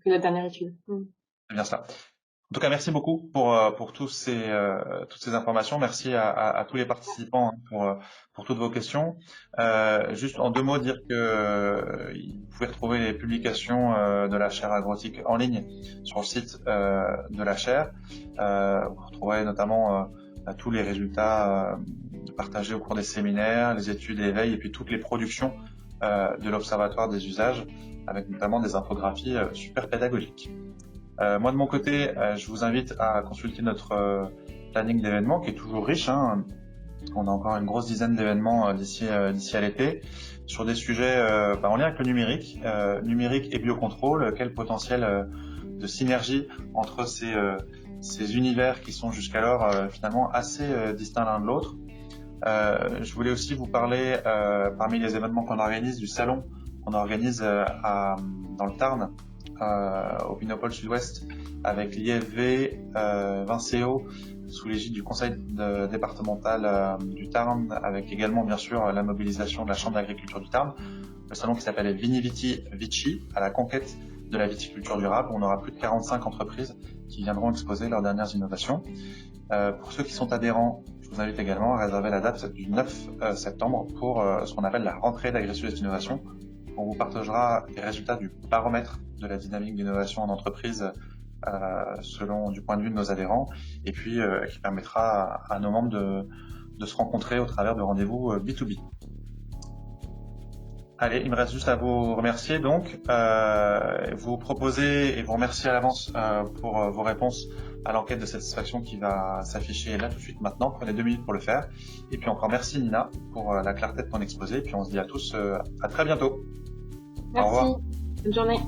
Que la dernière étude. C'est bien ça. En tout cas, merci beaucoup pour toutes ces informations. Merci à tous les participants pour toutes vos questions. Juste en 2 mots, dire que vous pouvez retrouver les publications de la chaire agrotique en ligne sur le site de la chaire. Vous retrouverez notamment tous les résultats partagés au cours des séminaires, les études et l'éveil, et puis toutes les productions de l'Observatoire des usages, avec notamment des infographies super pédagogiques. Moi de mon côté, je vous invite à consulter notre planning d'événements qui est toujours riche. On a encore une grosse dizaine d'événements d'ici à l'été sur des sujets en lien avec le numérique et biocontrôle. Quel potentiel de synergie entre ces univers qui sont jusqu'alors finalement assez distincts l'un de l'autre. Je voulais aussi vous parler parmi les événements qu'on organise du salon qu'on organise dans le Tarn. Au Binopole Sud-Ouest avec l'IFV Vincéo sous l'égide du conseil départemental du Tarn, avec également bien sûr la mobilisation de la Chambre d'agriculture du Tarn, le salon qui s'appelle Vini Viti Vici, à la conquête de la viticulture durable. On aura plus de 45 entreprises qui viendront exposer leurs dernières innovations. Pour ceux qui sont adhérents, je vous invite également à réserver la date du 9 septembre pour ce qu'on appelle la rentrée d'Agri-Sud-Est Innovation. On vous partagera les résultats du baromètre de la dynamique d'innovation en entreprise selon du point de vue de nos adhérents, et puis qui permettra à nos membres de se rencontrer au travers de rendez-vous B2B. Allez, il me reste juste à vous remercier donc, vous proposer et vous remercier à l'avance pour vos réponses à l'enquête de satisfaction qui va s'afficher là tout de suite maintenant. Prenez 2 minutes pour le faire. Et puis encore merci Nina pour la clarté de ton exposé. Et puis on se dit à tous à très bientôt. Merci. Au revoir. Bonne journée.